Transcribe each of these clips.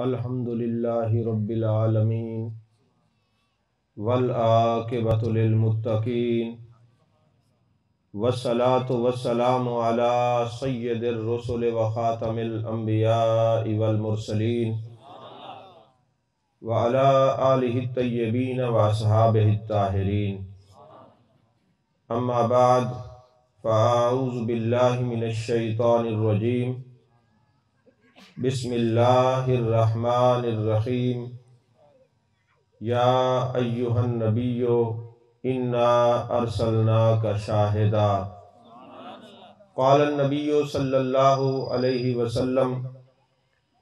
الحمدللہ رب العالمین والعاقبۃ للمتقین والصلاۃ والسلام علی سید الرسل وخاتم الانبیاء والمرسلین وعلی آلہ الطیبین واصحابہ الطاہرین، اما بعد فاعوذ باللہ من الشیطان الرجیم، بسم اللہ الرحمن الرحیم۔ یا ایہا النبی انا ارسلناک شاہدا، قال النبی صلی اللہ علیہ وسلم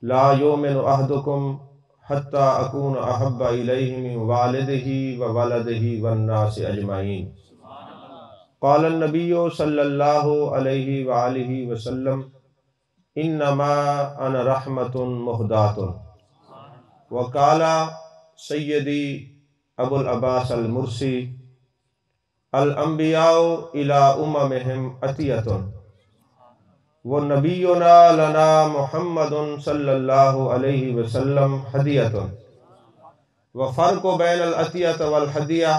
لا یؤمن احدکم حتی اکون احب الیہ من والدہ وولدہ والناس اجمعین۔ قال النبی صلی اللہ علیہ وآلہ وسلم انما انا رحمت مہدات۔ وقال سیدی ابو العباس المرسی الانبیاء الی اممہم عطیۃ ونبینا لنا محمد صلی اللہ علیہ وسلم ہدیۃ، وفرق بین العطیۃ والہدیہ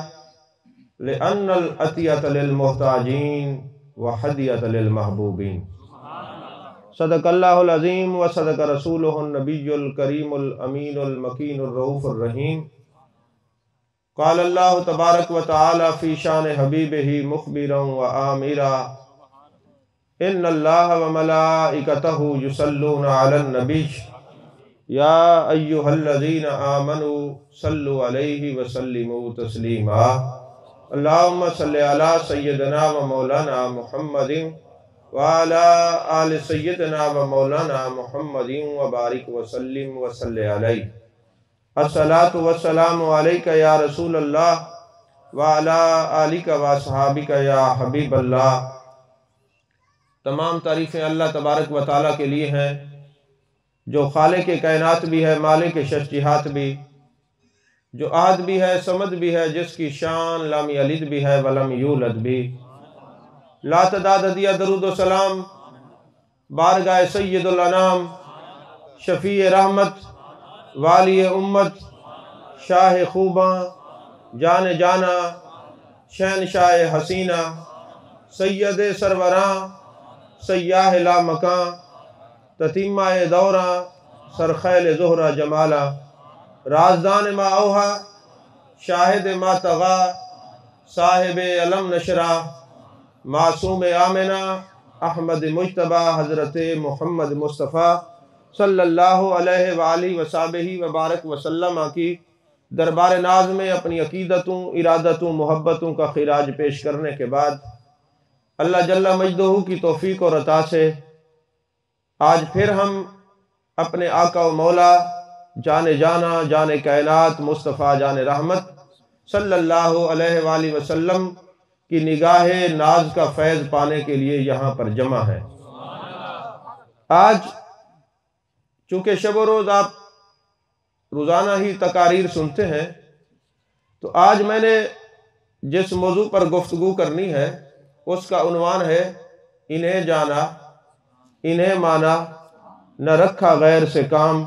لأن العطیۃ للمحتاجین وہدیۃ للمحبوبین۔ صدق اللہ العظیم و صدق رسولہ النبی الکریم الامین المکین الرؤوف الرحیم۔ قال اللہ تبارک و تعالی فی شان حبیبہ مخبرا و آمرا ان اللہ و ملائکتہ یصلون علی النبی یا ایہا الذین آمنوا صلوا علیہ وسلموا تسلیما۔ اللہم صلی علی سیدنا و مولانا محمد وعلى آل سیدنا و مولانا محمد وبارک وسلم وصلی علیہ۔ الصلاة والسلام علیک یا رسول اللہ وعلى آلک واصحابک یا حبیب اللہ۔ تمام تعریفیں اللہ تبارک و تعالیٰ کے لیے ہیں، جو خالق کائنات بھی ہے، مالک شش جہات بھی، جو احد بھی ہے، صمد بھی ہے، جس کی شان لم یلد بھی ہے ولم یولد بھی۔ لا تعداد ہدیہ درود و سلام بارگاہ سید الانام، شفیع رحمت، والی امت، شاہ خوباں، جان جانا، شہنشاہ حسینہ، سید سروراں، سیاہ لا مکاں، تتیمہ دوراں، سرخیل زہرہ جمالا، رازدان ما اوہا، شاہد ما طغا، صاحب علم نشرہ، معصوم آمنہ، احمد مجتبہ، حضرت محمد مصطفیٰ صلی اللہ علیہ وآلہ وصحبہ وبارک وسلم کی دربار ناز میں اپنی عقیدتوں، ارادتوں، محبتوں کا خراج پیش کرنے کے بعد اللہ جل مجدہ کی توفیق اور عطا سے آج پھر ہم اپنے آقا و مولا جان جانا، جان کائنات، مصطفیٰ جان رحمت صلی اللہ علیہ وآلہ وسلم کی نگاہ ناز کا فیض پانے کے لیے یہاں پر جمع ہے۔ آج چونکہ شب و روز آپ روزانہ ہی تقاریر سنتے ہیں، تو آج میں نے جس موضوع پر گفتگو کرنی ہے اس کا عنوان ہے انہیں جانا، انہیں مانا، نہ رکھا غیر سے کام،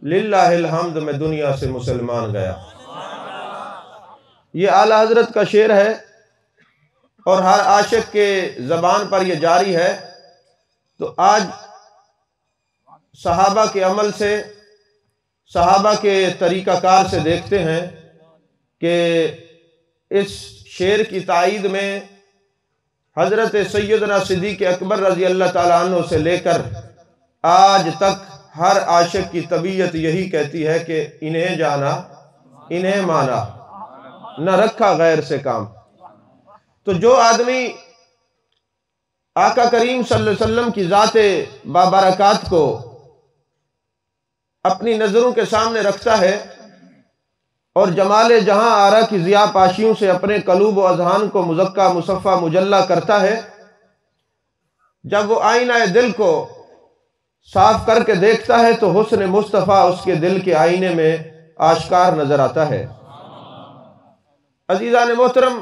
للہ الحمد میں دنیا سے مسلمان گیا۔ یہ اعلیٰ حضرت کا شعر ہے اور ہر عاشق کے زبان پر یہ جاری ہے۔ تو آج صحابہ کے عمل سے، صحابہ کے طریقہ کار سے دیکھتے ہیں کہ اس شعر کی تائید میں حضرت سیدنا صدیق اکبر رضی اللہ تعالیٰ عنہ سے لے کر آج تک ہر عاشق کی طبیعت یہی کہتی ہے کہ انہیں جانا، انہیں مانا، نہ رکھا غیر سے کام۔ تو جو آدمی آقا کریم صلی اللہ علیہ وسلم کی ذات بابرکات کو اپنی نظروں کے سامنے رکھتا ہے اور جمال جہاں آرا کی ضیاء پاشیوں سے اپنے قلوب و اذہان کو مزکا مصفہ مجلہ کرتا ہے، جب وہ آئینہ دل کو صاف کر کے دیکھتا ہے تو حسن مصطفیٰ اس کے دل کے آئینے میں آشکار نظر آتا ہے۔ عزیزان محترم،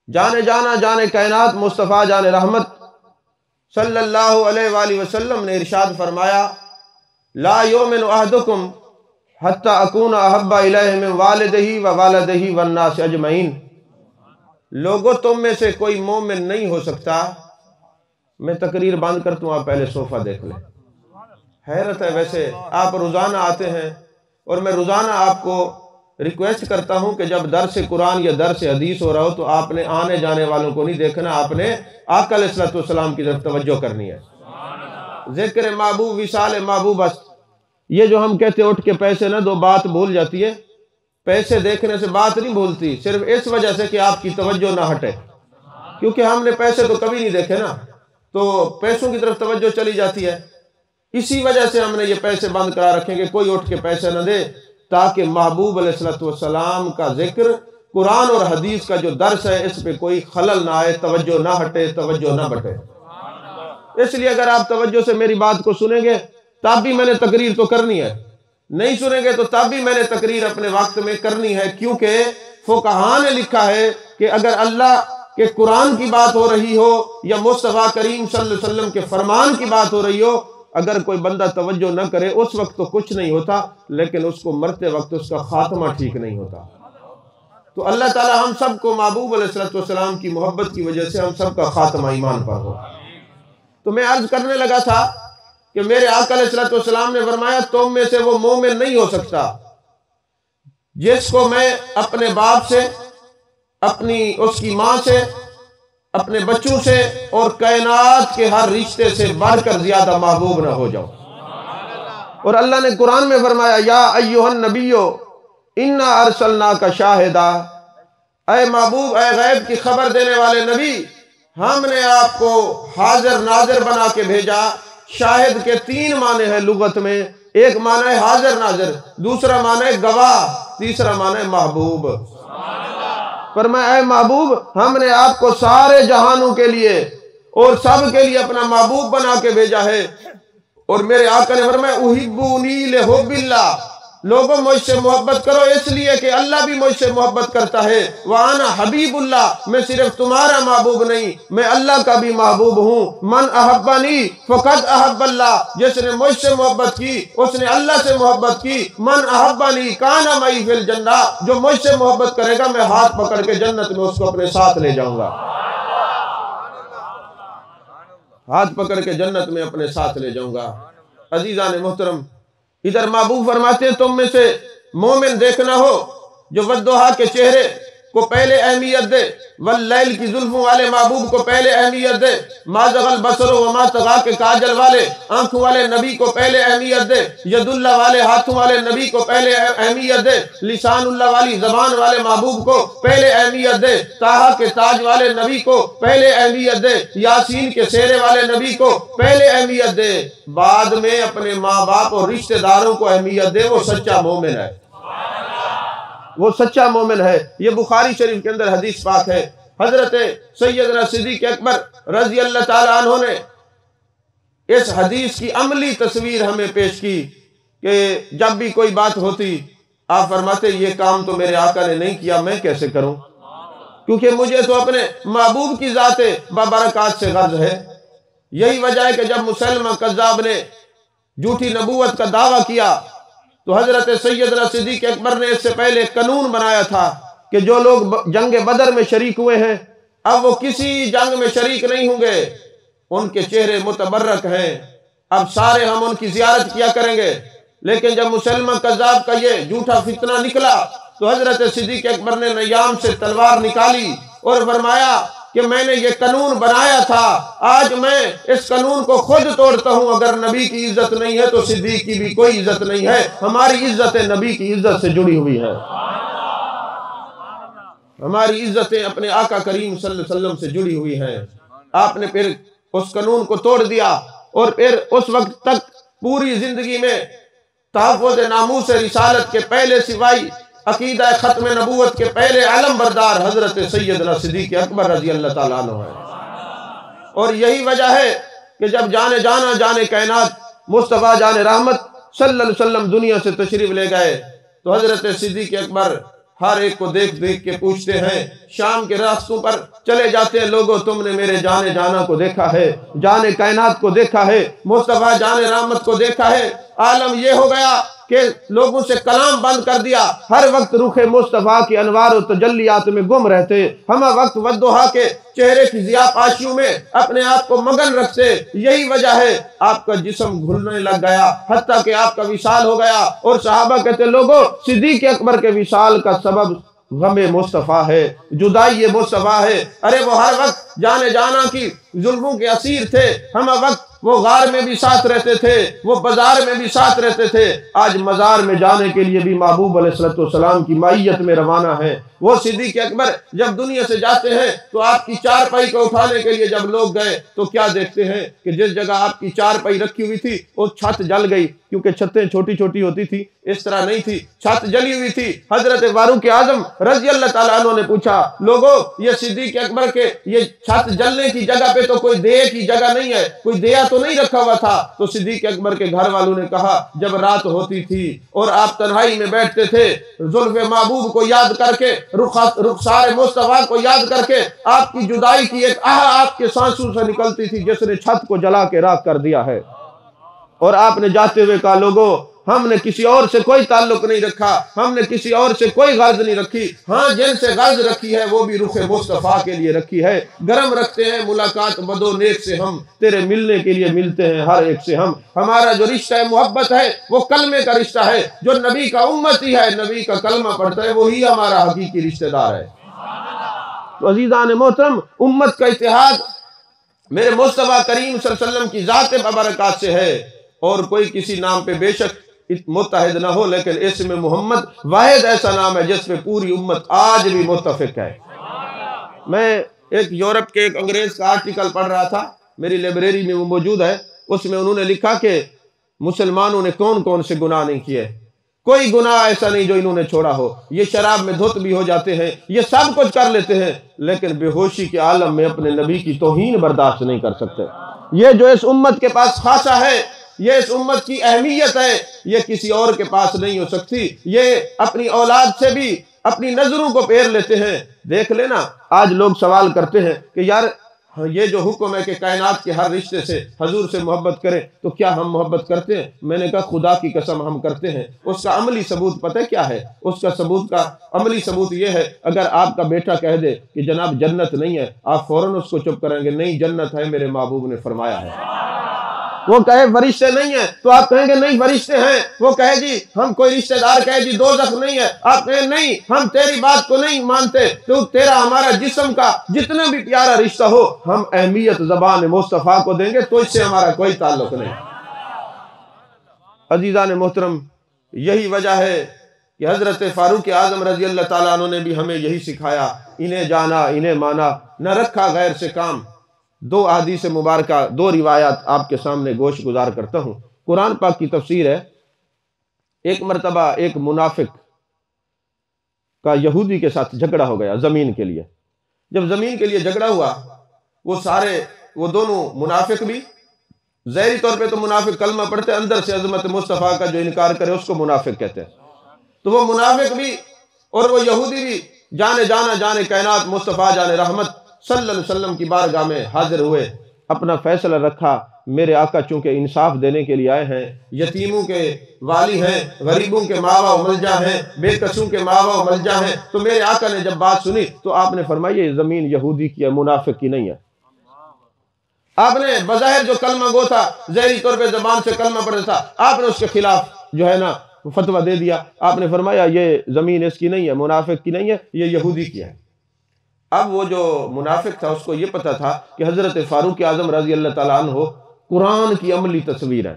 جان جانا، جان کائنات، مصطفیٰ جان رحمت صلی اللہ علیہ وآلہ وسلم نے ارشاد فرمایا لا یؤمن احدکم حتی اکون احب الیہ من والدہ و والدہ والناس اجمعین، لوگوں تم میں سے کوئی مومن نہیں ہو سکتا، میں تقریر بند کرتا ہوں، آپ پہلے صوفہ دیکھ لیں۔ حیرت ہے، ویسے آپ روزانہ آتے ہیں اور میں روزانہ آپ کو ریکویسٹ کرتا ہوں کہ جب درس قرآن یا درس حدیث ہو رہا ہو تو آپ نے آنے جانے والوں کو نہیں دیکھنا، آپ نے آقا علیہ الصلوۃ والسلام کی طرف توجہ کرنی ہے۔ ذکر محبوب، وصال محبوب، یہ جو ہم کہتے اٹھ کے پیسے نہ دو، بات بھول جاتی ہے۔ پیسے دیکھنے سے بات نہیں بھولتی، صرف اس وجہ سے کہ آپ کی توجہ نہ ہٹے، کیونکہ ہم نے پیسے تو کبھی نہیں دیکھے نا، تو پیسوں کی طرف توجہ چلی جاتی ہے۔ اسی وجہ سے ہم نے یہ پیسے بند کرا رکھیں کہ کوئی اٹھ کے پیسے نہ دے، تاکہ محبوب علیہ الصلوۃ والسلام کا ذکر، قرآن اور حدیث کا جو درس ہے، اس پہ کوئی خلل نہ آئے، توجہ نہ ہٹے، توجہ نہ بٹے۔ اس لیے اگر آپ توجہ سے میری بات کو سنیں گے تب بھی میں نے تقریر تو کرنی ہے، نہیں سنیں گے تو تب بھی میں نے تقریر اپنے وقت میں کرنی ہے، کیونکہ فقہاء نے لکھا ہے کہ اگر اللہ کے قرآن کی بات ہو رہی ہو یا مصطفیٰ کریم صلی اللہ علیہ وسلم کے فرمان کی بات ہو رہی ہو، اگر کوئی بندہ توجہ نہ کرے اس وقت تو کچھ نہیں ہوتا، لیکن اس کو مرتے وقت اس کا خاتمہ ٹھیک نہیں ہوتا۔ تو اللہ تعالی ہم سب کو محبوب علیہ الصلوۃ والسلام کی محبت کی وجہ سے ہم سب کا خاتمہ ایمان پر ہو۔ تو میں عرض کرنے لگا تھا کہ میرے آقا علیہ الصلوۃ والسلام نے فرمایا تم میں سے وہ مومن نہیں ہو سکتا جس کو میں اپنے باپ سے، اس کی ماں سے، اپنے بچوں سے اور کائنات کے ہر رشتے سے بڑھ کر زیادہ محبوب نہ ہو جاؤ۔ اور اللہ نے قرآن میں فرمایا یا ایھا النبی انا ارسلناک شاہدا، اے محبوب، اے غیب کی خبر دینے والے نبی، ہم نے آپ کو حاضر ناظر بنا کے بھیجا۔ شاہد کے 3 معنی ہیں لغت میں، ایک معنی ہے حاضر ناظر، دوسرا معنی ہے گواہ، تیسرا معنی ہے محبوب۔ فرمایا اے محبوب، ہم نے آپ کو سارے جہانوں کے لیے اور سب کے لیے اپنا محبوب بنا کے بھیجا ہے۔ اور میرے آقا نے فرمایا احبونی لحب اللہ، لوگوں مجھ سے محبت کرو اس لیے کہ اللہ بھی مجھ سے محبت کرتا ہے۔ وانا حبیب اللہ، میں صرف تمہارا محبوب نہیں، میں اللہ کا بھی محبوب ہوں۔ من احبنی فقد احب اللہ، جس نے مجھ سے محبت کی اس نے اللہ سے محبت کی۔ من احبنی کان معی فی الجنہ، جو مجھ سے محبت کرے گا میں ہاتھ پکڑ کے جنت میں اس کو اپنے ساتھ لے جاؤں گا، ہاتھ پکڑ کے جنت میں اپنے ساتھ لے جاؤں گا۔ عزیزان محترم، ادھر محبوب فرماتے ہیں تم میں سے مومن دیکھنا ہو جو والضحیٰ کے چہرے کو پہلے اہمیت دے، واللیل کی زلفوں والے محبوب کو پہلے اہمیت دے، ما زغ البصر وما طغیٰ کے کاجل والے آنکھوں والے نبی کو پہلے اہمیت دے، ید اللہ والے ہاتھوں والے نبی کو پہلے اہمیت دے، لسان اللہ والی زبان والے محبوب کو پہلے اہمیت دے، طٰہٰ کے تاج والے نبی کو پہلے اہمیت دے، یاسین کے سہرے والے نبی کو پہلے اہمیت دے، بعد میں اپنے ماں باپ اور رشتہ داروں کو اہمیت دے، وہ سچا مومن ہے، وہ سچا مومن ہے۔ یہ بخاری شریف کے اندر حدیث پاک ہے، حضرت سیدنا صدیق اکبر رضی اللہ تعالیٰ عنہ نے اس حدیث کی عملی تصویر ہمیں پیش کی کہ جب بھی کوئی بات ہوتی آپ فرماتے یہ کام تو میرے آقا نے نہیں کیا، میں کیسے کروں، کیونکہ مجھے تو اپنے محبوب کی ذات بابرکات سے غرض ہے۔ یہی وجہ ہے کہ جب مسلمہ کذاب نے جھوٹی نبوت کا دعویٰ کیا تو حضرت سیدنا صدیق اکبر نے اس سے پہلے قانون بنایا تھا کہ جو لوگ جنگ بدر میں شریک ہوئے ہیں اب وہ کسی جنگ میں شریک نہیں ہوں گے، ان کے چہرے متبرک ہیں، اب سارے ہم ان کی زیارت کیا کریں گے۔ لیکن جب مسلمہ کذاب کا یہ جھوٹا فتنہ نکلا تو حضرت صدیق اکبر نے نیام سے تلوار نکالی اور فرمایا کہ میں نے یہ قانون بنایا تھا، آج میں اس قانون کو خود توڑتا ہوں۔ اگر نبی کی عزت نہیں ہے تو صدیق کی بھی کوئی عزت نہیں ہے، ہماری عزت نبی کی عزت سے جڑی ہوئی ہے، ہماری عزتیں اپنے آقا کریم صلی اللہ علیہ وسلم سے جڑی ہوئی ہیں۔ آپ نے پھر اس قانون کو توڑ دیا اور پھر اس وقت تک پوری زندگی میں تحفظ ناموس رسالت کے پہلے سوائی عقیدہ ختم نبوت کے پہلے علم بردار حضرت سیدنا صدیق اکبر رضی اللہ تعالیٰ عنہ ہے۔ اور یہی وجہ ہے کہ جب جانے کائنات مصطفیٰ جان رحمت صلی اللہ علیہ وسلم دنیا سے تشریف لے گئے تو حضرت صدیق اکبر ہر ایک کو دیکھ دیکھ کے پوچھتے ہیں، شام کے راستوں پر چلے جاتے ہیں، لوگوں تم نے میرے جانے جانا کو دیکھا ہے، جانے کائنات کو دیکھا ہے، مصطفیٰ جانے رحمت کو دیکھا ہے۔ عالم یہ ہو گیا کہ لوگوں سے کلام بند کر دیا، ہر وقت رخ مصطفیٰ کی انوار و تجلیات میں گم رہتے، ہم وقت والضحیٰ کے چہرے کی ضیاء پاشیوں میں اپنے آپ کو مگن رکھتے۔ یہی وجہ ہے آپ کا جسم گھلنے لگ گیا، حتیٰ کہ آپ کا وصال ہو گیا۔ اور صحابہ کہتے لوگوں، صدیق اکبر کے وصال کا سبب غم مصطفیٰ ہے، جدائی مصطفیٰ ہے۔ ارے وہ ہر وقت جانے جانا کی ظلموں کے اسیر تھے، ہم وقت وہ غار میں بھی ساتھ رہتے تھے، وہ بازار میں بھی ساتھ رہتے تھے۔ آج مزار میں جانے کے لیے بھی محبوب علیہ السلام کی معیت میں روانہ ہیں۔ وہ صدیق اکبر جب دنیا سے جاتے ہیں تو آپ کی چارپائی کو اٹھانے کے لیے جب لوگ گئے تو کیا دیکھتے ہیں کہ جس جگہ آپ کی چارپائی رکھی ہوئی تھی وہ چھت جل گئی، کیونکہ چھتیں چھوٹی چھوٹی ہوتی تھی، اس طرح نہیں تھی، چھت جلی ہوئی تھی۔ حضرت فاروق اعظم رضی اللہ تعالیٰ عنہ نے پوچھا، لوگوں یہ صدیق اکبر کے یہ چھت جلنے کی جگہ پہ تو کوئی دیے کی جگہ نہیں ہے، کوئی دیا تو نہیں رکھا ہوا تھا؟ تو صدیق اکبر کے گھر والوں نے کہا، جب رات ہوتی تھی اور آپ تنہائی میں بیٹھتے تھے، زلف محبوب کو یاد کر کے، رخسار مصطفیٰ کو یاد کر کے، آپ کی جدائی کی ایک آہ آپ کے سانسوں سے نکلتی تھی جس نے چھت کو جلا کے راکھ کر دیا ہے۔ اور آپ نے جاتے ہوئے کہا، لوگوں ہم نے کسی اور سے کوئی تعلق نہیں رکھا، ہم نے کسی اور سے کوئی غرض نہیں رکھی، ہاں جن سے غرض رکھی ہے وہ بھی رخ مصطفیٰ کے لیے رکھی ہے۔ گرم رکھتے ہیں ملاقات بد و نیک سے، ہم تیرے ملنے کے لیے ملتے ہیں ہر ایک سے۔ ہمارا جو رشتہ محبت ہے وہ کلمے کا رشتہ ہے، جو نبی کا امتی ہے، نبی کا کلمہ پڑھتا ہے، وہی ہمارا حقیقی رشتہ دار ہے۔ تو عزیزان محترم، امت کا اتحاد میرے مصطفیٰ کریم صلی اللہ علیہ وسلم کی ذات ببرکات سے ہے، اور کوئی کسی نام پہ بے شک متحد نہ ہو، لیکن اسم محمد واحد ایسا نام ہے جس پہ پوری امت آج بھی متفق ہے۔ میں ایک یورپ کے ایک انگریز کا آرٹیکل پڑھ رہا تھا، میری لائبریری میں وہ موجود ہے، اس میں انہوں نے لکھا کہ مسلمانوں نے کون کون سے گناہ نہیں کیے، کوئی گناہ ایسا نہیں جو انہوں نے چھوڑا ہو۔ یہ شراب میں دھت بھی ہو جاتے ہیں، یہ سب کچھ کر لیتے ہیں، لیکن بے ہوشی کے عالم میں اپنے نبی کی توہین برداشت نہیں کر سکتے۔ یہ جو اس امت کے پاس خاصہ ہے، یہ اس امت کی اہمیت ہے، یہ کسی اور کے پاس نہیں ہو سکتی۔ یہ اپنی اولاد سے بھی اپنی نظروں کو پھیر لیتے ہیں۔ دیکھ لینا، آج لوگ سوال کرتے ہیں کہ یار یہ جو حکم ہے کہ کائنات کے ہر رشتے سے حضور سے محبت کریں، تو کیا ہم محبت کرتے ہیں؟ میں نے کہا خدا کی قسم ہم کرتے ہیں۔ اس کا عملی ثبوت پتہ کیا ہے؟ اس کا عملی ثبوت یہ ہے، اگر آپ کا بیٹا کہہ دے کہ جناب جنت نہیں ہے، آپ فوراً اس کو چپ کریں گے، نہیں جنت ہے، میرے محبوب نے فرمایا ہے۔ وہ کہے فرشتے نہیں ہیں تو آپ کہیں گے نہیں فرشتے ہیں۔ وہ کہے جی ہم کوئی رشتہ دار کہے جی دوزخ نہیں ہے، آپ کہیں نہیں ہم تیری بات کو نہیں مانتے، تو تیرا ہمارا جسم کا جتنا بھی پیارا رشتہ ہو، ہم اہمیت زبان مصطفیٰ کو دیں گے، تو اس سے ہمارا کوئی تعلق نہیں۔ عزیزان محترم، یہی وجہ ہے کہ حضرت فاروق اعظم رضی اللہ تعالیٰ عنہ نے بھی ہمیں یہی سکھایا، انہیں جانا انہیں مانا، نہ رکھا غیر سے کام۔ دو احادیث مبارکہ، دو روایات آپ کے سامنے گوش گزار کرتا ہوں۔ قرآن پاک کی تفسیر ہے، ایک مرتبہ ایک منافق کا یہودی کے ساتھ جھگڑا ہو گیا زمین کے لیے۔ جب زمین کے لیے جھگڑا ہوا، وہ دونوں منافق بھی، ظاہری طور پہ تو منافق کلمہ پڑھتے، اندر سے عظمت مصطفیٰ کا جو انکار کرے اس کو منافق کہتے ہیں۔ تو وہ منافق بھی اور وہ یہودی بھی جانے جانا جانے کائنات مصطفیٰ جانے رحمت صلی اللہ علیہ وسلم کی بارگاہ میں حاضر ہوئے، اپنا فیصلہ رکھا۔ میرے آقا چونکہ انصاف دینے کے لیے آئے ہیں، یتیموں کے والی ہیں، غریبوں کے ماوا و ملجا ہیں، بے کسوں کے ماوا و ملجا ہیں۔ تو میرے آقا نے جب بات سنی تو آپ نے فرمایا یہ زمین یہودی کی ہے، منافق کی نہیں ہے۔ آپ نے بظاہر جو کلمہ گو تھا، ظاہری طور پہ زبان سے کلمہ پڑھتا تھا، آپ نے اس کے خلاف جو ہے نا فتویٰ دے دیا۔ آپ نے فرمایا یہ زمین اس کی نہیں ہے، منافق کی نہیں ہے، یہ یہودی کی ہے۔ اب وہ جو منافق تھا اس کو یہ پتا تھا کہ حضرت فاروق اعظم رضی اللہ تعالیٰ عنہ قرآن کی عملی تصویر ہے۔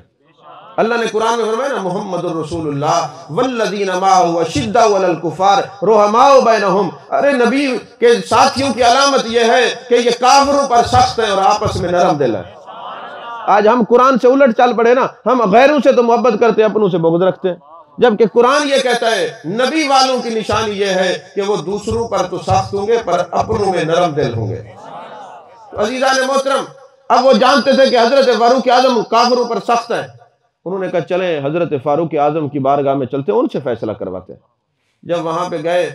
اللہ نے قرآن میں فرمایا نا، محمد الرسول اللہ والذین معہ اشداء علی الکفار رحماء بینہم۔ ارے نبی کے ساتھیوں کی علامت یہ ہے کہ یہ کافروں پر سخت ہے اور آپس میں نرم دل ہے۔ آج ہم قرآن سے الٹ چل پڑے نا، ہم غیروں سے تو محبت کرتے ہیں، اپنوں سے بغض رکھتے ہیں، جبکہ قرآن یہ کہتا ہے نبی والوں کی نشانی یہ ہے کہ وہ دوسروں پر تو سخت ہوں گے پر اپنوں میں نرم دل ہوں گے۔ عزیزان محترم، اب وہ جانتے تھے کہ حضرت فاروق اعظم کافروں پر سخت ہیں، انہوں نے کہا چلیں حضرت فاروق اعظم کی بارگاہ میں چلتے ہیں، ان سے فیصلہ کرواتے ہیں۔ جب وہاں پہ گئے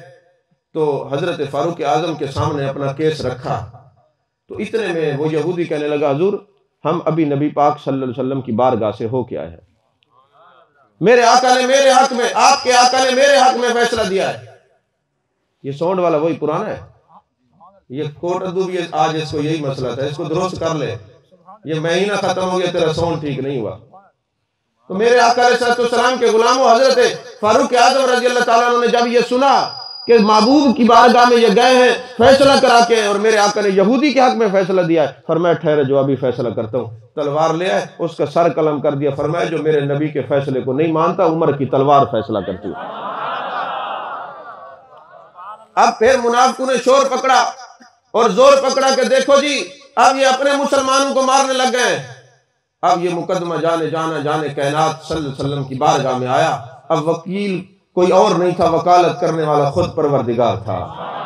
تو حضرت فاروق اعظم کے سامنے اپنا کیس رکھا، تو اتنے میں وہ یہودی کہنے لگا حضور ہم ابھی نبی پاک صلی اللہ علیہ وسلم کی بارگاہ سے ہو کے آئے ہیں، میرے آقا نے میرے حق میں، آپ کے آقا نے میرے حق میں فیصلہ دیا ہے۔ یہ ساؤنڈ والا وہی پرانا ہے، یہ کوٹ اردو بھی آج اس کو یہی مسئلہ تھا، اس کو درست کر لے، یہ مہینہ ختم ہو گیا تیرا ساؤنڈ ٹھیک نہیں ہوا۔ تو میرے آقا علیہ السلام کے غلاموں حضرت فاروق اعظم رضی اللہ تعالیٰ عنہ نے جب یہ سنا کہ محبوب کی بارگاہ میں یہ گئے ہیں فیصلہ کرا کے، اور میرے آقا نے یہودی کے حق میں فیصلہ دیا ہے، فرمایا ٹھہرے جو ابھی فیصلہ کرتا ہوں۔ تلوار لے آئے، اس کا سر قلم کر دیا، فرمایا جو میرے نبی کے فیصلے کو نہیں مانتا عمر کی تلوار فیصلہ کرتی ہے۔ اب پھر منافقوں نے شور پکڑا اور زور پکڑا کہ دیکھو جی اب یہ اپنے مسلمانوں کو مارنے لگ گئے ہیں۔ اب یہ مقدمہ جانے کائنات صلی اللہ علیہ وسلم کی بارگاہ میں آیا۔ اب وکیل کوئی اور نہیں تھا، وکالت کرنے والا خود پروردگار تھا۔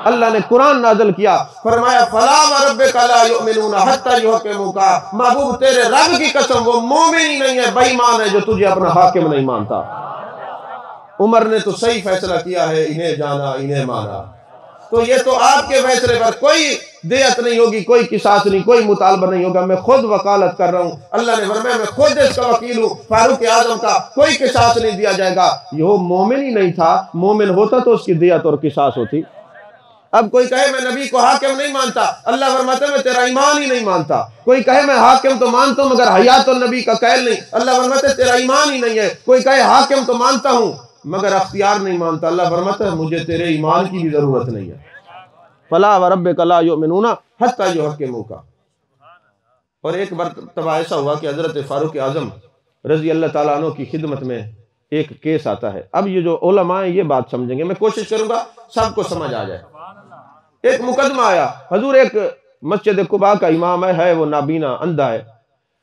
اللہ نے قرآن نازل کیا، فرمایا فَلَا وَرَبِّكَ لَا يُؤْمِنُونَ حَتَّى يُحَكِّمُوكَ، محبوب تیرے رب کی قسم وہ مومن ہی نہیں ہے، بے ایمان ہے جو تجھے اپنا حاکم نہیں مانتا۔ عمر نے تو صحیح فیصلہ کیا ہے، انہیں جانا انہیں مانا۔ تو یہ تو آپ کے فیصلے پر کوئی دیت نہیں ہوگی، کوئی قصاص نہیں، کوئی مطالبہ نہیں ہوگا، میں خود وکالت کر رہا ہوں۔ اللہ نے فرمایا میں خود اس کا وکیل ہوں، فاروق اعظم کا کوئی قصاص نہیں دیا جائے گا۔ یہ مومن ہی نہیں تھا، مومن ہوتا تو اس کی دیت اور قصاص ہوتی۔ اب کوئی کہے میں نبی کو حاکم نہیں مانتا، اللہ فرماتا ہے میں تیرا ایمان ہی نہیں مانتا۔ کوئی کہے میں حاکم تو مانتا ہوں مگر حیات النبی کا قائل نہیں، اللہ فرماتا ہے تیرا ایمان ہی نہیں ہے۔ کوئی کہے حاکم تو مانتا ہوں مگر اختیار نہیں مانتا، اللہ فرماتا ہے مجھے تیرے ایمان کی بھی ضرورت نہیں ہے۔ فَلَا وَرَبِّكَ لَا يُؤْمِنُونَ حَتَّى يُحَكِّمُوكَ۔ اور ایک مرتبہ ایسا ہوا کہ حضرت فاروق اعظم رضی اللہ تعالیٰ عنہ کی خدمت میں ایک کیس آتا ہے۔ اب یہ جو علماء ہیں یہ بات سمجھیں گے، میں کوشش کروں گا سب کو سمجھ آ جائے۔ ایک مقدمہ آیا، حضور ایک مسجد قباء کا امام ہے، وہ نابینا اندھا ہے،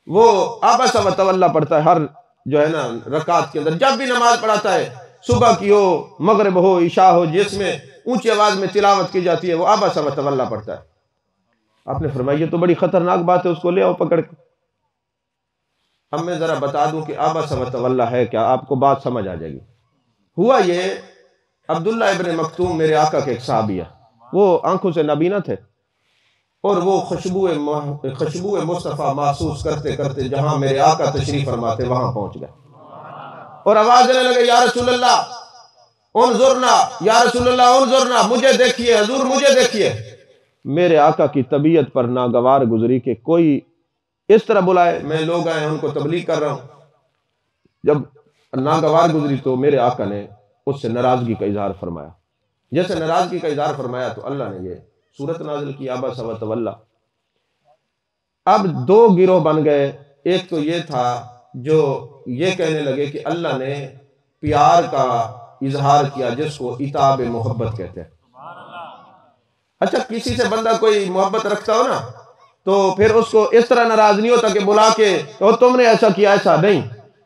وہ عبس و تولی پڑھتا ہے ہر جو ہے نا رکعت کے اندر، جب بھی نماز پڑھاتا ہے، صبح کی ہو مغرب ہو عشاء ہو، جس میں اونچی آواز میں تلاوت کی جاتی ہے وہ عبس و تولی پڑھتا ہے۔ آپ نے فرمایا یہ تو بڑی خطرناک بات ہے، اس کو لے آؤ پکڑ کے۔ اب میں ذرا بتا دوں کہ عبس و تولی ہے کیا، آپ کو بات سمجھ آ جائے گی۔ ہوا یہ عبداللہ ابن مکتوم میرے آقا کے ایک صحابی ہے، وہ آنکھوں سے نابینا تھے، اور وہ خوشبو مصطفیٰ محسوس کرتے کرتے جہاں میرے آقا تشریف فرماتے وہاں پہنچ گئے، اور آواز دینے لگے یا رسول اللہ انظرنا، یا رسول اللہ انظرنا، مجھے دیکھیے حضور مجھے دیکھیے۔ میرے آقا کی طبیعت پر ناگوار گزری کہ کوئی اس طرح بلائے، میں لوگ آئے ان کو تبلیغ کر رہا ہوں۔ جب ناگوار گزری تو میرے آقا نے اس سے ناراضگی کا اظہار فرمایا۔ جیسے ناراضگی کا اظہار فرمایا تو اللہ نے یہ سورت نازل کی عبس و تولی۔ اب دو گروہ بن گئے، ایک تو یہ تھا جو یہ کہنے لگے کہ اللہ نے پیار کا اظہار کیا جس کو عتاب محبت کہتے ہیں۔ اچھا کسی سے بندہ کوئی محبت رکھتا ہو نا تو پھر اس کو اس طرح ناراض نہیں ہوتا کہ بلا کے اور تم نے ایسا کیا، ایسا نہیں،